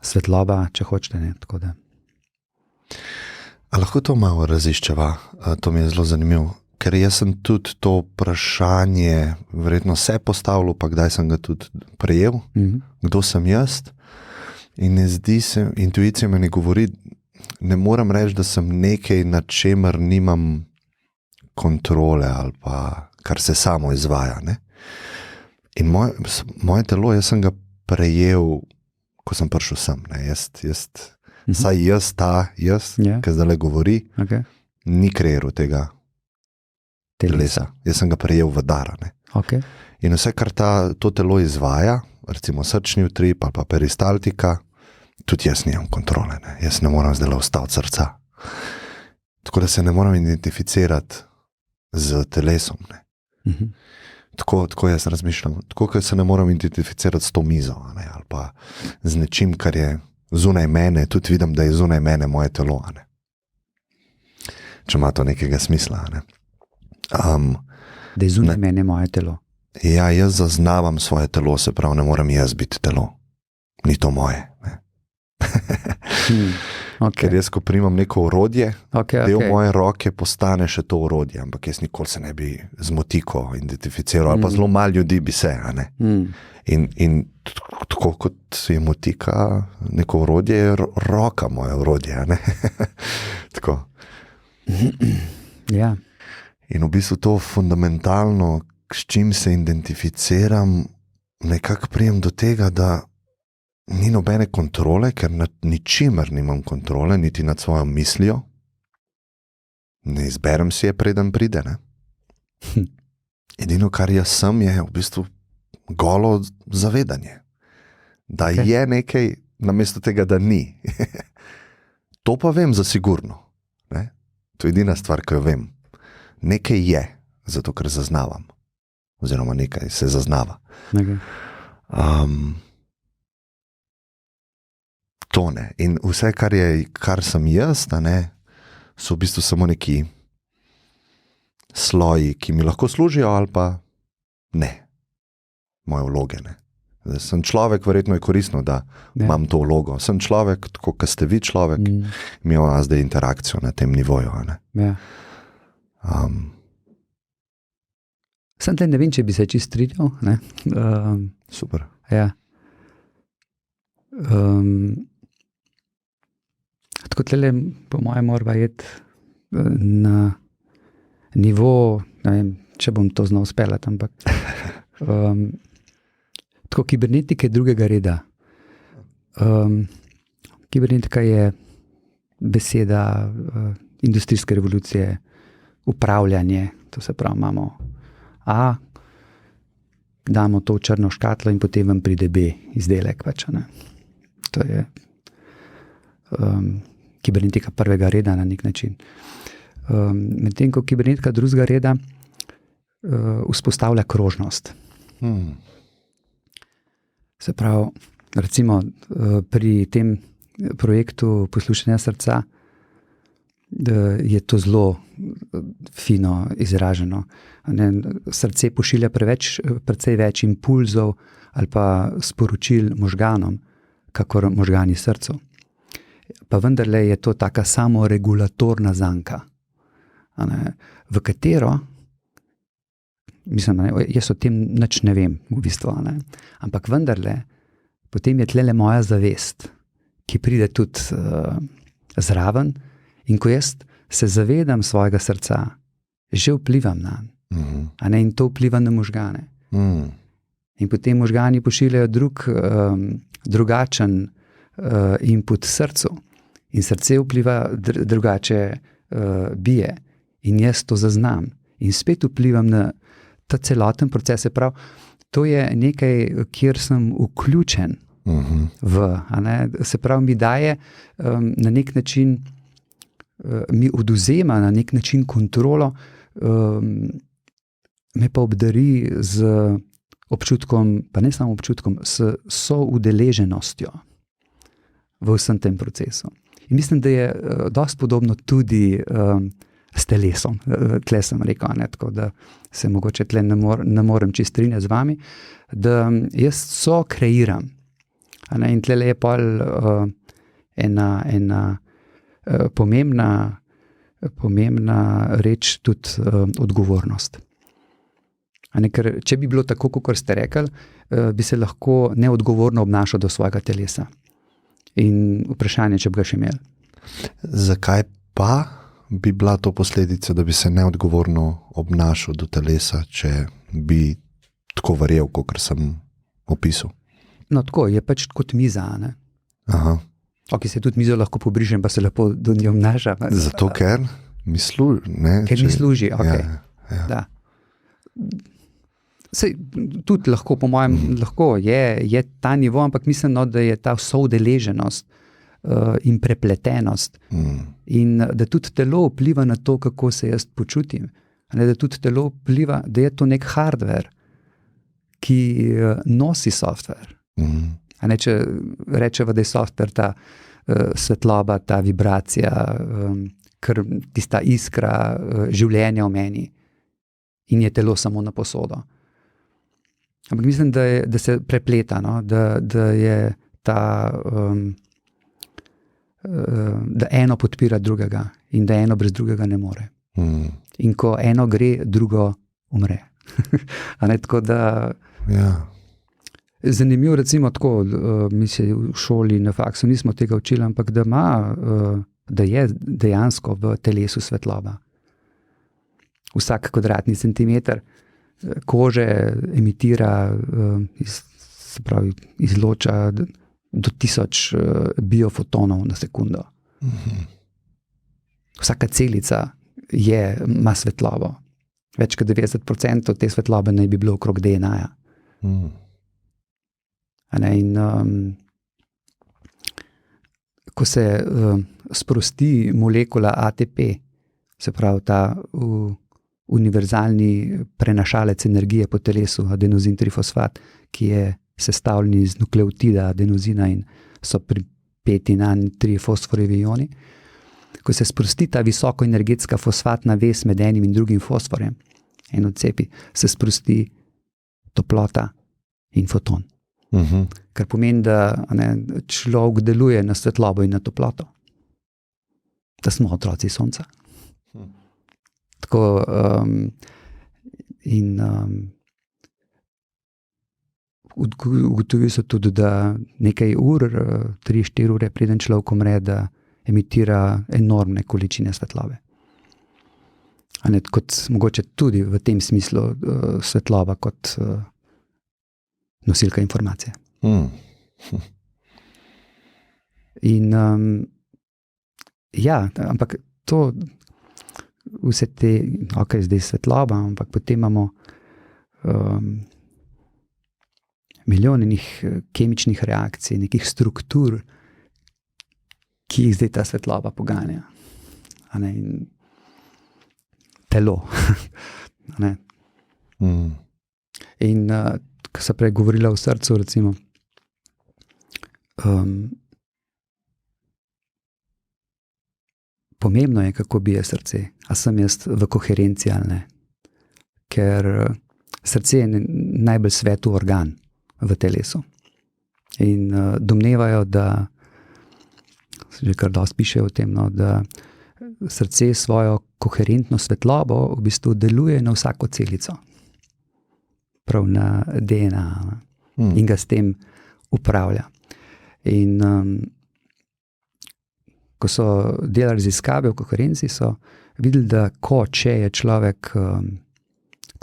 svetloba, če hočete. Ne? Tako da. A lahko to malo raziščeva? To mi je zelo zanimivo. Ker jaz sem tudi to vprašanje verjetno se postavil, pa kdaj sem ga tudi prejel, kdo sem jaz. In ne zdi se, intuicija me ne govori, ne morem reči, da sem nekaj, na čemer nimam kontrole ali pa kar se samo izvaja. Ne? In moje telo, jaz sem ga prejel, ko sem prišel sem. Ne? Saj jaz, ki zdaj le govori, ni kreiral tega telesa. Jaz sem ga prejel v dar. Okay. In vse, kar to telo izvaja, recimo srčni utrip ali pa peristaltika, tudi jaz nimam kontrole. Ne? Jaz ne moram zdaj ustaviti srca. Tako da se ne moram identificirati z telesom. Ne? Tako jaz razmišljam. Tako, ker se ne moram identificirati s to mizo, ne? Ali pa z nečim, kar je zunaj mene, tudi vidim, da je zunaj mene moje telo. Ne? Če ima to nekega smisla. Ne? Da je zunaj mene moje telo. Ja, jaz zaznavam svoje telo, se pravi, ne morem jaz biti telo. Ni to moje. Ne? Okay. Ker jaz, ko primam neko orodje, del moje roke postane še to orodje, ampak jaz nikoli se ne bi z motiko identificiral, ali pa zelo malo ljudi bi se. A ne? In tako kot je motika neko orodje, je roka moje orodje. A ne? Tako. Ja. In v bistvu to fundamentalno, s čim se identificiram, nekako prijem do tega, da ni nobene kontrole, ker nad ničimer nimam kontrole, niti nad svojo mislijo. Ne izberem si je, preden pride. Ne? Edino, kar jaz sem, je v bistvu golo zavedanje. Da je nekaj, namesto tega, da ni. To pa vem za sigurno. Ne? To je edina stvar, ki jo vem. Nekaj je, zato ker zaznavam. Oziroma nekaj se zaznava. Okay. To ne. In vse, kar sem jaz, ne, so v bistvu samo neki sloji, ki mi lahko služijo ali pa ne. Moje vloge. Ne. Zdaj, sem človek, verjetno je koristno, da imam to vlogo. Sem človek, tako kot ste vi človek, imamo zdaj interakcijo na tem nivoju. Ne. Ja. Sem tle, ne vem, če bi se čist strinjal. Super. Ja. Tako tle, po mojem, mora iti na nivo, ne vem, če bom to znal speljati, ampak tako kibernetike drugega reda. Kibernetika je beseda industrijske revolucije, upravljanje, to se pravi, imamo A, damo to v črno škatlo in potem vam pride B izdelek. Pač, ne. To je kibernetika prvega reda na nek način. Medtem ko kibernetika drugega reda vzpostavlja krožnost. Se pravi, recimo pri tem projektu poslušanja srca je to zelo fino izraženo. Srce pošilja precej več impulzov ali pa sporočil možganom, kakor možgani srcu. Pa vendarle je to taka samoregulatorna zanka, v katero, mislim, jaz o tem nič ne vem, v bistvu, ampak vendarle, potem je tlele moja zavest, ki pride tudi zraven, in ko jaz se zavedam svojega srca, že vplivam na in to vpliva na možgane. In potem možgani pošiljajo drugačen input srcu in srce vpliva drugače bije in jaz to zaznam in spet vplivam na ta celoten proces. Se pravi, to je nekaj, kjer sem vključen se pravi, mi daje na nek način, mi odvzema na nek način kontrolo, me pa obdari z občutkom, pa ne samo občutkom, s soudeleženostjo v vsem tem procesu. In mislim, da je dosti podobno tudi s telesom. Tle sem rekel, tako da se mogoče tle ne morem čist strinjati z vami, da jaz kreiram In tle je pol ena pomembna reč tudi odgovornost. Ker če bi bilo tako, kot ste rekli, bi se lahko neodgovorno obnašal do svojega telesa. In vprašanje, če bi ga še imel. Zakaj pa bi bila to posledica, da bi se neodgovorno obnašal do telesa, če bi tako verjel, kot sem opisal? No, tako je pač kot miza. Ne? Aha. Ok, se tudi mizo lahko pobrižem, pa se lepo do nje obnaša. Zato, ker mi služi. Ker mi služi, ok. Ja. Da. Sej, tudi lahko, po mojem, lahko je ta nivo, ampak mislim, da je ta soudeleženost in prepletenost in da tudi telo vpliva na to, kako se jaz počutim. Da tudi telo vpliva, da je to nek hardware, ki nosi software. Če rečeva, da je software ta svetloba, ta vibracija, tista iskra življenja v meni in je telo samo na posodo. Ampak mislim, da se prepleta, no? da je ta, da eno podpira drugega in da eno brez drugega ne more. In ko eno gre, drugo umre. Tako da... Ja. Zanimivo, recimo tako, mi se v šoli na faksu nismo tega učili, ampak da je dejansko v telesu svetloba. Vsak kvadratni centimeter kože emitira, izloča do 1000 biofotonov na sekundo. Vsaka celica ima svetlobo. Več kot 90% te svetlobe naj bi bilo okrog DNA-ja. In ko se sprosti molekula ATP, se pravi ta univerzalni prenašalec energije po telesu, adenozin trifosfat, ki je sestavljen iz nukleotida adenozina in so pripeti na 3 fosforjevi ioni. Ko se sprosti ta visokoenergetska fosfatna vez med enim in drugim fosforjem, en odcepi, se sprosti toplota in foton. Kar pomeni, da človek deluje na svetlobo in na toploto. Da smo otroci sonca. Tako ugotovili so tudi, da nekaj ur, 3-4 ure, preden človek umre, da emitira enormne količine svetlobe. Kot mogoče tudi v tem smislu svetloba kot nosilka informacije. In ja, ampak to vse te, ok, zdaj svetloba, ampak potem imamo milijonih kemičnih reakcij, nekih struktur, ki jih zdaj ta svetloba poganja. In telo. In ko sem prej govorila o srcu, recimo, pomembno je, kako bije srce, a sem jaz v koherenci ali ne. Ker srce je najbolj sveti organ v telesu. In domnevajo, da, že kar dosti piše o tem, no, da srce svojo koherentno svetlobo v bistvu deluje na vsako celico. Prav na DNA. In ga s tem upravlja. In ko so delali raziskave v koherenci, so videli, da če je človek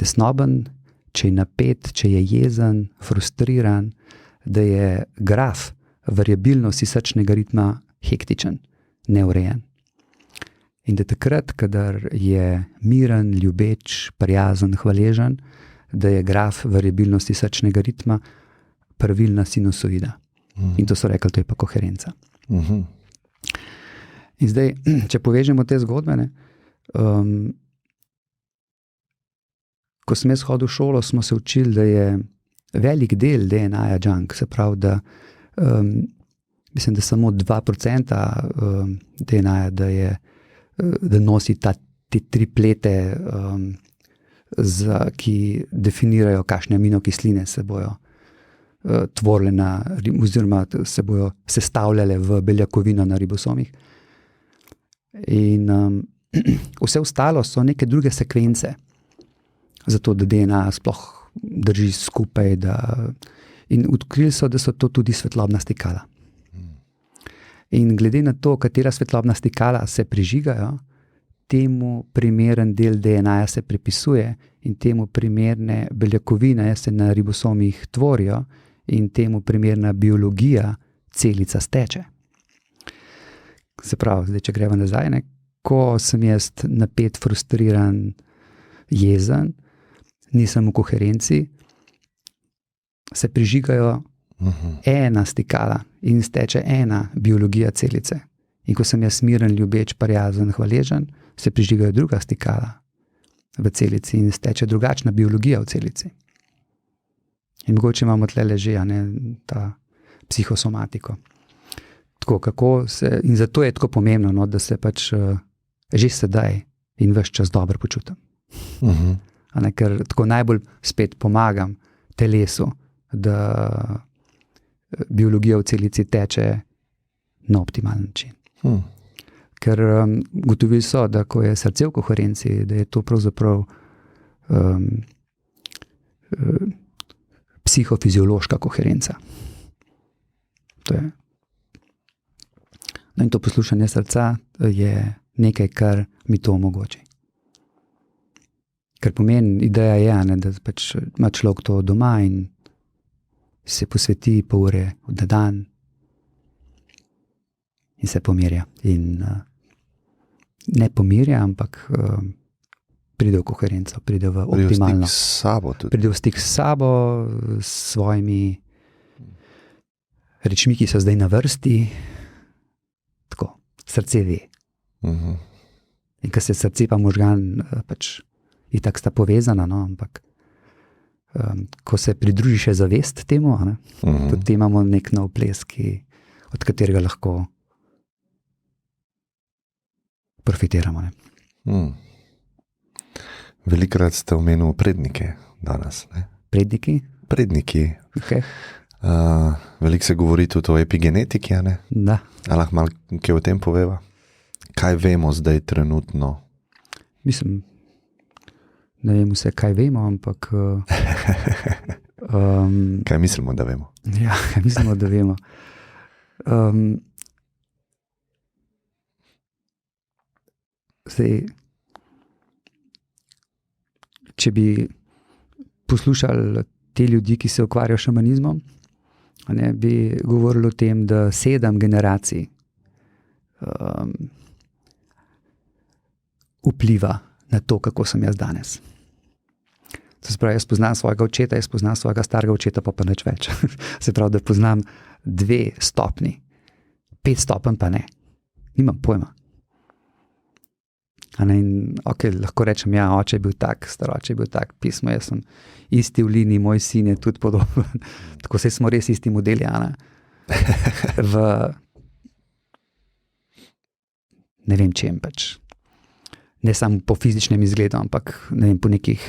tesnoben, če je napet, če je jezen, frustriran, da je graf variabilnosti srčnega ritma hektičen, neurejen. In da takrat, kadar je miren, ljubeč, prijazen, hvaležen, da je graf variabilnosti srčnega ritma pravilna sinusoida. In to so rekli, to je pa koherenca. In zdaj, če povežemo te zgodbe, ko sem jaz hodil v šolo, smo se učili, da je velik del DNA-ja junk, se pravi, da mislim, da samo 2% DNA-ja, da nosi te 3 plete, ki definirajo, kakšne aminokisline se bojo tvorile oziroma se bojo sestavljale v beljakovino na ribosomih. In vse ostalo so neke druge sekvence, zato da DNA sploh drži skupaj. In odkrili so, da so to tudi svetlobna stikala. In glede na to, katera svetlobna stikala se prižigajo, temu primeren del DNA se prepisuje in temu primerne beljakovine se na ribosomih tvorijo in temu primerna biologija celica steče. Se pravi, zdaj, če greva nazaj, ne, ko sem jaz napet, frustriran, jezen, nisem v koherenci, se prižigajo ena stikala in steče ena biologija celice. In ko sem jaz miren, ljubeč, prijazen, hvaležen, se prižigajo druga stikala v celici in steče drugačna biologija v celici. In mogoče imamo tle že ta psihosomatiko. Tako, in zato je tako pomembno, no, da se pač že sedaj in ves čas dobro počutim. Ker tako najbolj spet pomagam telesu, da biologija v celici teče na optimalen način. Ker gotovili so, da ko je srce v koherenci, da je to pravzaprav psihofiziološka koherenca. To je. No in to poslušanje srca je nekaj, kar mi to omogoči. Ker pomeni, ideja je, da pač ima človek to doma in se posveti pol ure na dan in se pomirja. In ne pomirja, ampak pride v koherenco, pride v optimalno. Pride v stik s sabo, s svojimi rečmi, ki so zdaj na vrsti. Tako, srce ve. In ko se srce pa možgan pač itak sta povezana, no, ampak ko se pridruži še zavest temu, potem imamo nek nov ples, od katerega lahko profitiramo. Velikokrat ste omenili prednike danes. Ne? Predniki? Predniki. Okay. Veliko se govori tudi o epigenetiki, ne? Da. Ali lahko malo kaj o tem poveva? Kaj vemo zdaj trenutno? Mislim, ne vem vse, kaj vemo, ampak kaj mislimo, da vemo? Ja, kaj mislimo, da vemo. Zdaj, če bi poslušali te ljudi, ki se ukvarjajo s šamanizmom, bi govorili o tem, da 7 generacij vpliva na to, kako sem jaz danes. To se pravi, jaz poznam svojega očeta, jaz poznam svojega starega očeta, pa nič več. Se pravi, da poznam 2 stopni, 5 stopenj pa ne. Nimam pojma. In, lahko rečem, ja, oče je bil tak, staroče je bil tak, pismo, jaz sem isti v liniji, moj sin je tudi podoben. Tako se smo res isti modeli, ne vem čem pač. Ne samo po fizičnem izgledu, ampak ne vem, po nekih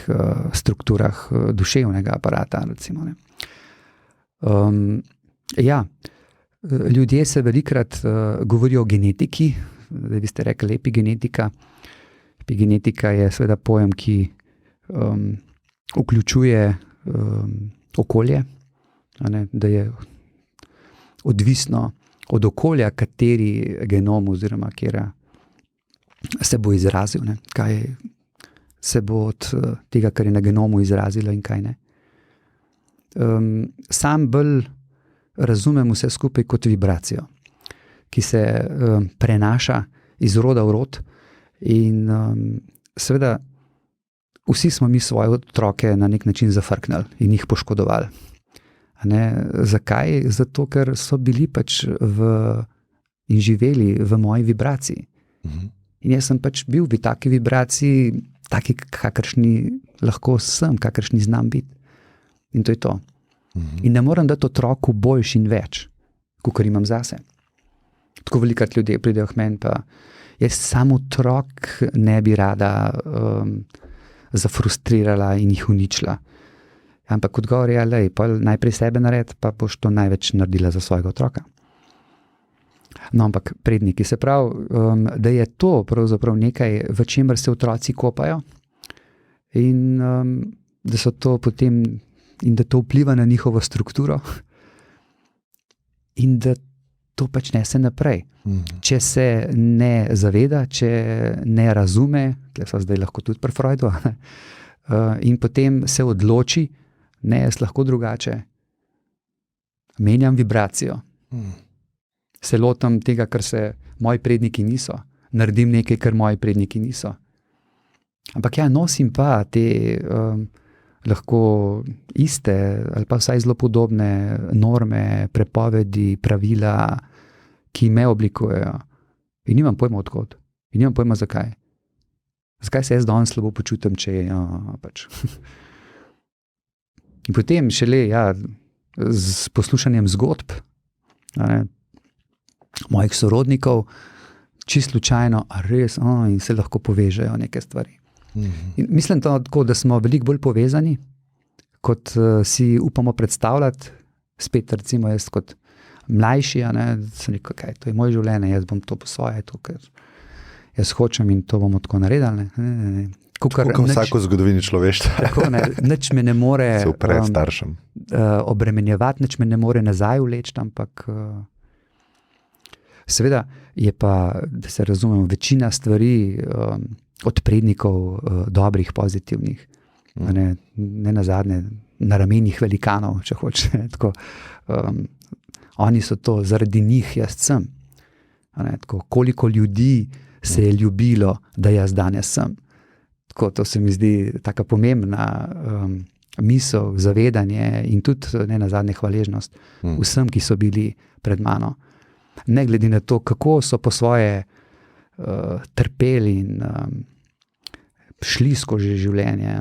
strukturah duševnega aparata, recimo. Ja, ljudje se velikokrat govorijo o genetiki, da bi ste rekli epigenetika. Epigenetika je seveda pojem, ki vključuje okolje, da je odvisno od okolja, kateri genom oziroma katera se bo izrazil, kaj se bo od tega, kar je na genomu izrazilo in kaj ne. Sam bolj razumem vse skupaj kot vibracijo, ki se prenaša iz roda v rod in seveda vsi smo mi svoje otroke na nek način zafrknili in jih poškodovali. Zakaj? Zato, ker so bili pač in živeli v moji vibraciji. In jaz sem pač bil v taki vibraciji, taki, kakršni lahko sem, kakršni znam biti. In to je to. In ne moram dati otroku boljši in več, kakor imam zase. Tako velikrat ljudje pridejo k meni, pa jaz samo otrok ne bi rada zafrustrirala in jih uničila. Ampak odgovor je, lej, najprej sebe naredi, pa boš to največ naredila za svojega otroka. No, ampak predniki, se pravi, da je to pravzaprav nekaj, v čemer se otroci kopajo in da so to potem, in da to vpliva na njihovo strukturo in da to pač nese naprej. Če se ne zaveda, če ne razume, tukaj so zdaj lahko tudi pri Freudu, in potem se odloči, ne, jaz lahko drugače, menjam vibracijo. Se lotam tega, kar se moji predniki niso. Naredim nekaj, kar moji predniki niso. Ampak ja, nosim pa te lahko iste ali pa vsaj zelo podobne norme, prepovedi, pravila, ki me oblikujejo. In nimam pojma odkot. In nimam pojma zakaj. Zakaj se jaz danes slabo počutim, če je pač. In potem šele, ja, z poslušanjem zgodb, mojih sorodnikov, čisto slučajno, a res, in se lahko povežejo neke stvari. In mislim tako, da smo veliko bolj povezani, kot si upamo predstavljati. Spet recimo jaz kot mlajši, sem rekel, kaj, to je moje življenje, jaz bom to po svoje, to, ker jaz hočem in to bomo tako naredili. Ne. Tako vsako zgodovini človeštva. Tako, nič me ne more se upre staršem. Obremenjevati, nič me ne more nazaj vleči, ampak seveda je pa, da se razumemo, večina stvari od prednikov dobrih, pozitivnih. Ne nazadnje na ramenih velikanov, če hoče. Tako, oni so to, zaradi njih jaz sem. Tako, koliko ljudi se je ljubilo, da jaz danes sem. Tako, to se mi zdi taka pomembna misel, zavedanje in tudi ne nazadnje hvaležnost vsem, ki so bili pred mano. Ne glede na to, kako so po svoje trpeli in šli skozi življenje.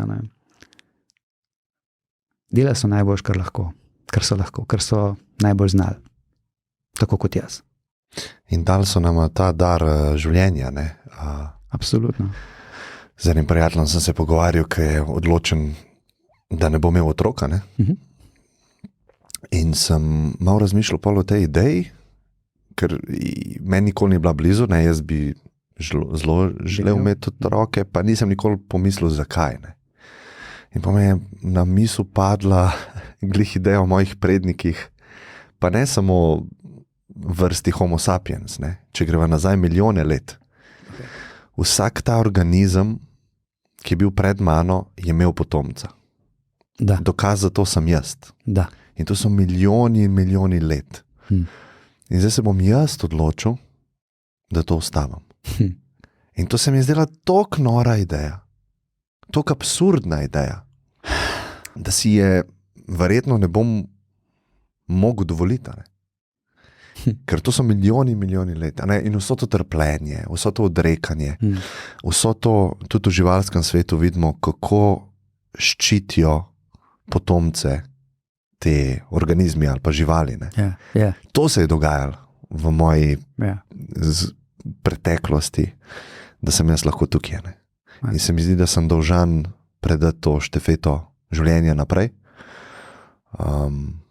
Dela so najbolj, kar so najbolj znali. Tako kot jaz. In dali so nam ta dar življenja. Absolutno. Z enim prijateljem sem se pogovarjal, ki je odločen, da ne bo imel otroka. In sem malo razmišljal o tej ideji, ker meni nikoli ni bila blizu, jaz bi zelo želel imeti otroke, pa nisem nikoli pomislil, zakaj. In pa me je na misel padla glih ideja o mojih prednikih, pa ne samo vrsti Homo sapiens, če greva nazaj milijone let. Vsak ta organizem, ki je bil pred mano, je imel potomca. Da. Dokaz za to sem jaz. Da. In to so milijoni in milijoni let. In zdaj se bom jaz odločil, da to ustavim. In to se mi je zdela tako nora ideja, tako absurdna ideja, da si je verjetno ne bom mogel dovoliti. Ker to so milijoni in milijoni let. In vso to trpljenje, vso to odrekanje, vso to, tudi v živalskem svetu vidimo, kako ščitijo potomce te organizmi ali pa živali. To se je dogajalo v moji preteklosti, da sem jaz lahko tukaj. In se mi zdi, da sem dolžan predati to štafeto življenja naprej.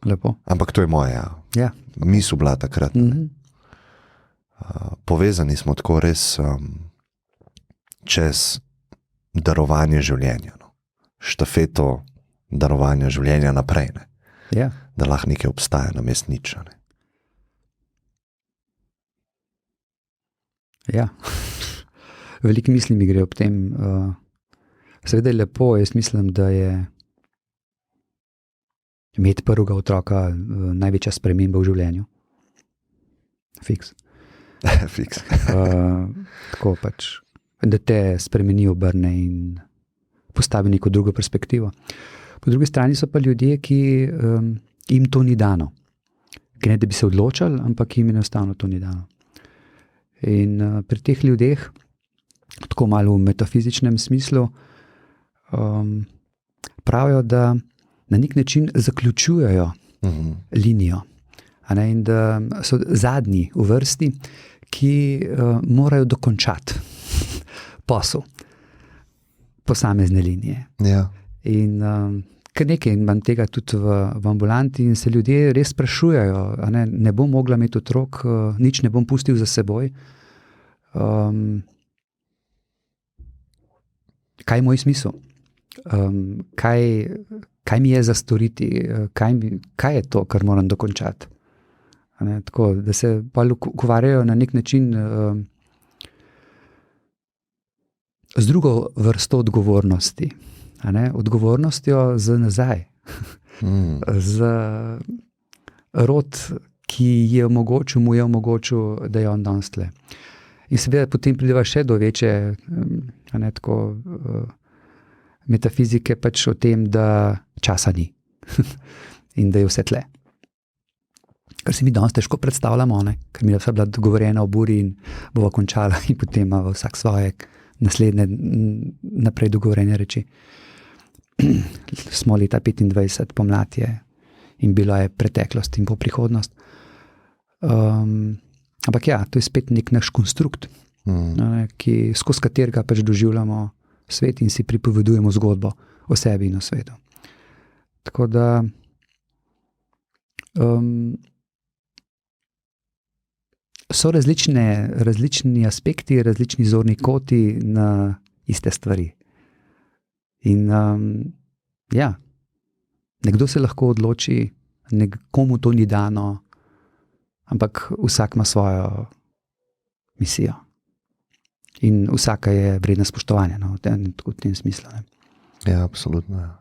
Lepo. Ampak to je moja misel bila takrat. Povezani smo tako res čez darovanje življenja. Štafeto darovanja življenja naprej. Da lahko nekaj obstaja namesto nič. Ja. Veliko misli mi gre ob tem. Seveda je lepo, jaz mislim, da je imeti prvega otroka največja sprememba v življenju. Fiks. Fiks. Tako pač, da te spremeni, obrne in postavi neko drugo perspektivo. Po drugi strani so pa ljudje, ki jim to ni dano. Ki ne, da bi se odločali, ampak jim enostavno to ni dano. In pri teh ljudeh, tako malo v metafizičnem smislu, pravijo, da na nek način zaključujejo linijo. In da so zadnji v vrsti, ki morajo dokončati posel posamezne linije. Ja. In kar nekaj imam tega tudi v ambulanti in se ljudje res sprašujejo, ne bom mogla imeti otrok, nič ne bom pustil za seboj. Kaj je moj smisel? Kaj mi je za storiti? Kaj je to, kar moram dokončati? Tako, da se ukvarjajo na nek način z drugo vrsto odgovornosti. Odgovornostjo za nazaj. Za rod, ki mu je omogočil, da je on danes tle. In seveda potem prideva še do večje metafizike pač o tem, da časa ni. In da je vse tle. Kar si mi danes težko predstavljamo, ker mi je vse bila dogovorjena ob uri in bova končala in potem ima vsak svoje naslednje naprej dogovorjene reči. Smo leta 25, pomlad je in bila je preteklost in bo prihodnost. Ampak ja, to je spet nek naš konstrukt, skozi katerega pač doživljamo svet in si pripovedujemo zgodbo o sebi in o svetu. Tako da so različni aspekti, različni zorni koti na iste stvari. In nekdo se lahko odloči, nekomu to ni dano, ampak vsak ima svojo misijo. In vsaka je vredna spoštovanja, v tem smislu. Ja, absolutno. Ja.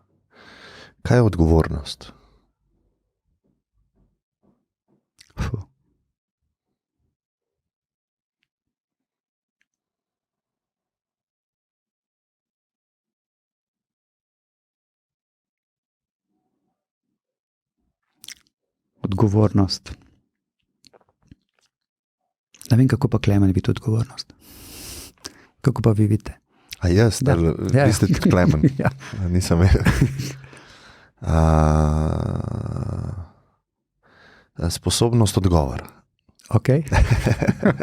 Kaj je odgovornost? Odgovornost. Ne vem, kako pa Klemen vidi odgovornost. Kako pa vi vidite? A jaz? Vi ste tudi Klemen? Ja. Nisem vedel. Sposobnost odgovora. Ok,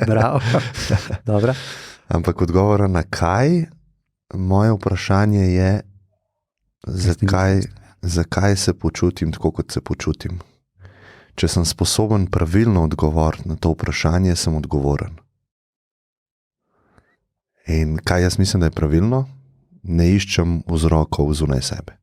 bravo, dobro. Ampak odgovora na kaj? Moje vprašanje je, zakaj se počutim tako, kot se počutim. Če sem sposoben pravilno odgovoriti na to vprašanje, sem odgovoren. In kaj jaz mislim, da je pravilno? Ne iščem vzrokov zunaj sebe.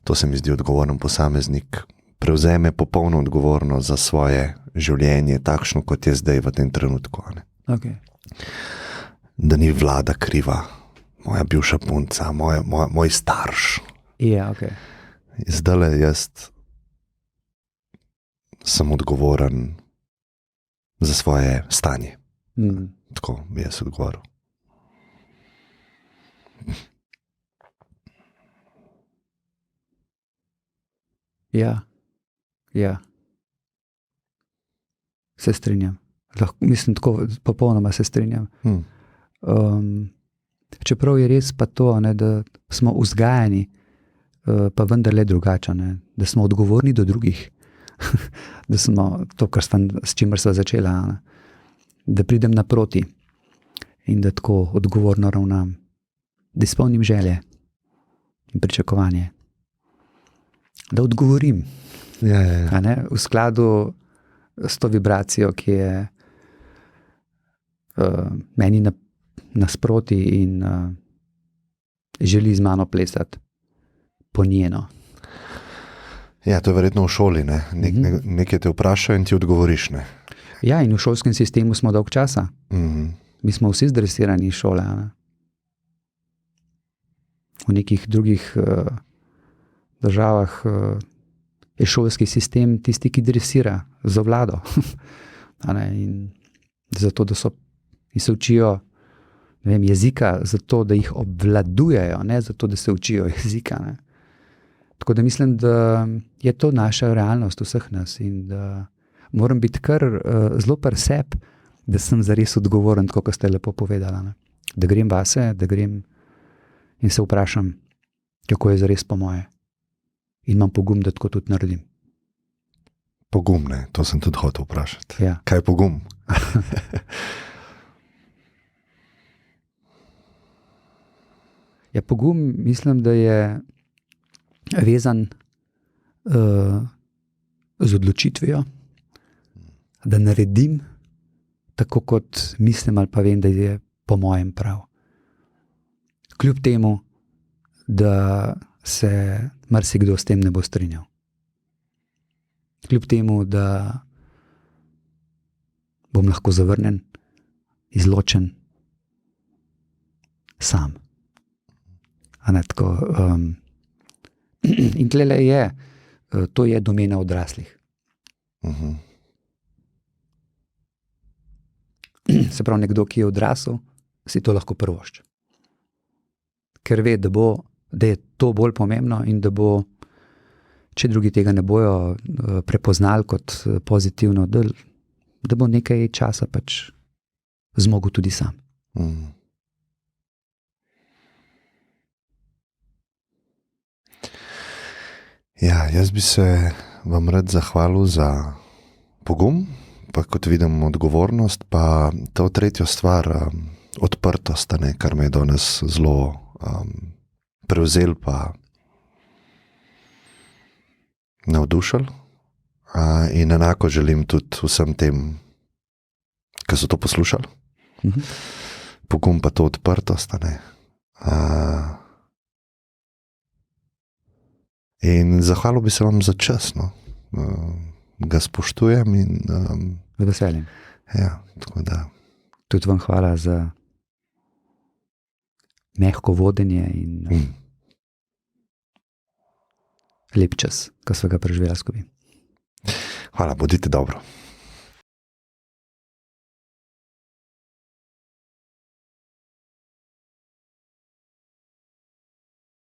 To se mi zdi odgovoren posameznik. Prevzeme popolno odgovornost za svoje življenje, takšno, kot je zdaj v tem trenutku. Okay. Da ni vlada kriva, moja bivša punca, moj starš. Yeah, okay. Zdajle jaz sem odgovoren za svoje stanje. Tako bi jaz odgovoril. Ja. Se strinjam. Mislim, tako popolnoma se strinjam. Čeprav je res pa to, da smo vzgajani, pa vendarle drugače, da smo odgovorni do drugih. Da smo to, s čimer sva začela, da pridem naproti in da tako odgovorno ravnam, da izpolnim želje in pričakovanje. Da odgovorim. Ja. V skladu s to vibracijo, ki je meni nasproti in želi z mano plesati po njeno. Ja, to je verjetno v šoli, ne? Nekaj te vprašajo in ti odgovoriš, ne? Ja, in v šolskem sistemu smo dolg časa. Mi smo vsi zdresirani iz šole. V nekih drugih državah je šolski sistem tisti, ki dresira za vlado. In zato, da se učijo jezika, zato, da jih obvladujejo, ne zato, da se učijo jezika. Tako da mislim, da je to naša realnost vseh nas in da moram biti kar zelo pri sebi, da sem zares odgovoren, tako kot ste lepo povedali. Da grem vase, da grem in se vprašam, kako je zares po moje. In imam pogum, da tako tudi naredim. Pogum, ne? To sem tudi hotel vprašati. Ja. Kaj je pogum? Ja, pogum mislim, da je vezan z odločitvijo, da naredim tako, kot mislim, ali pa vem, da je po mojem prav. Kljub temu, da se marsikdo s tem ne bo strinjal. Kljub temu, da bom lahko zavrnjen, izločen, sam. Tako, in tlele je, to je domena odraslih. Se pravi, nekdo, ki je odrasel, si to lahko privošči. Ker ve, da je to bolj pomembno in da bo, če drugi tega ne bojo prepoznali kot pozitivno, da bo nekaj časa pač zmogel tudi sam. Ja, jaz bi se vam rad zahvalil za pogum, pa kot vidim odgovornost, pa to tretjo stvar, odprtost, kar me je danes zelo prevzel pa navdušil. In enako želim tudi vsem tem, ki so to poslušali. Pogum pa to odprtost. In zahvalil bi se vam za čas. Ga spoštujem in Z veseljem. ja, tako da. Tudi vam hvala za mehko vodenje in lep čas, ko sva ga preživela skupaj. Hvala, bodite dobro.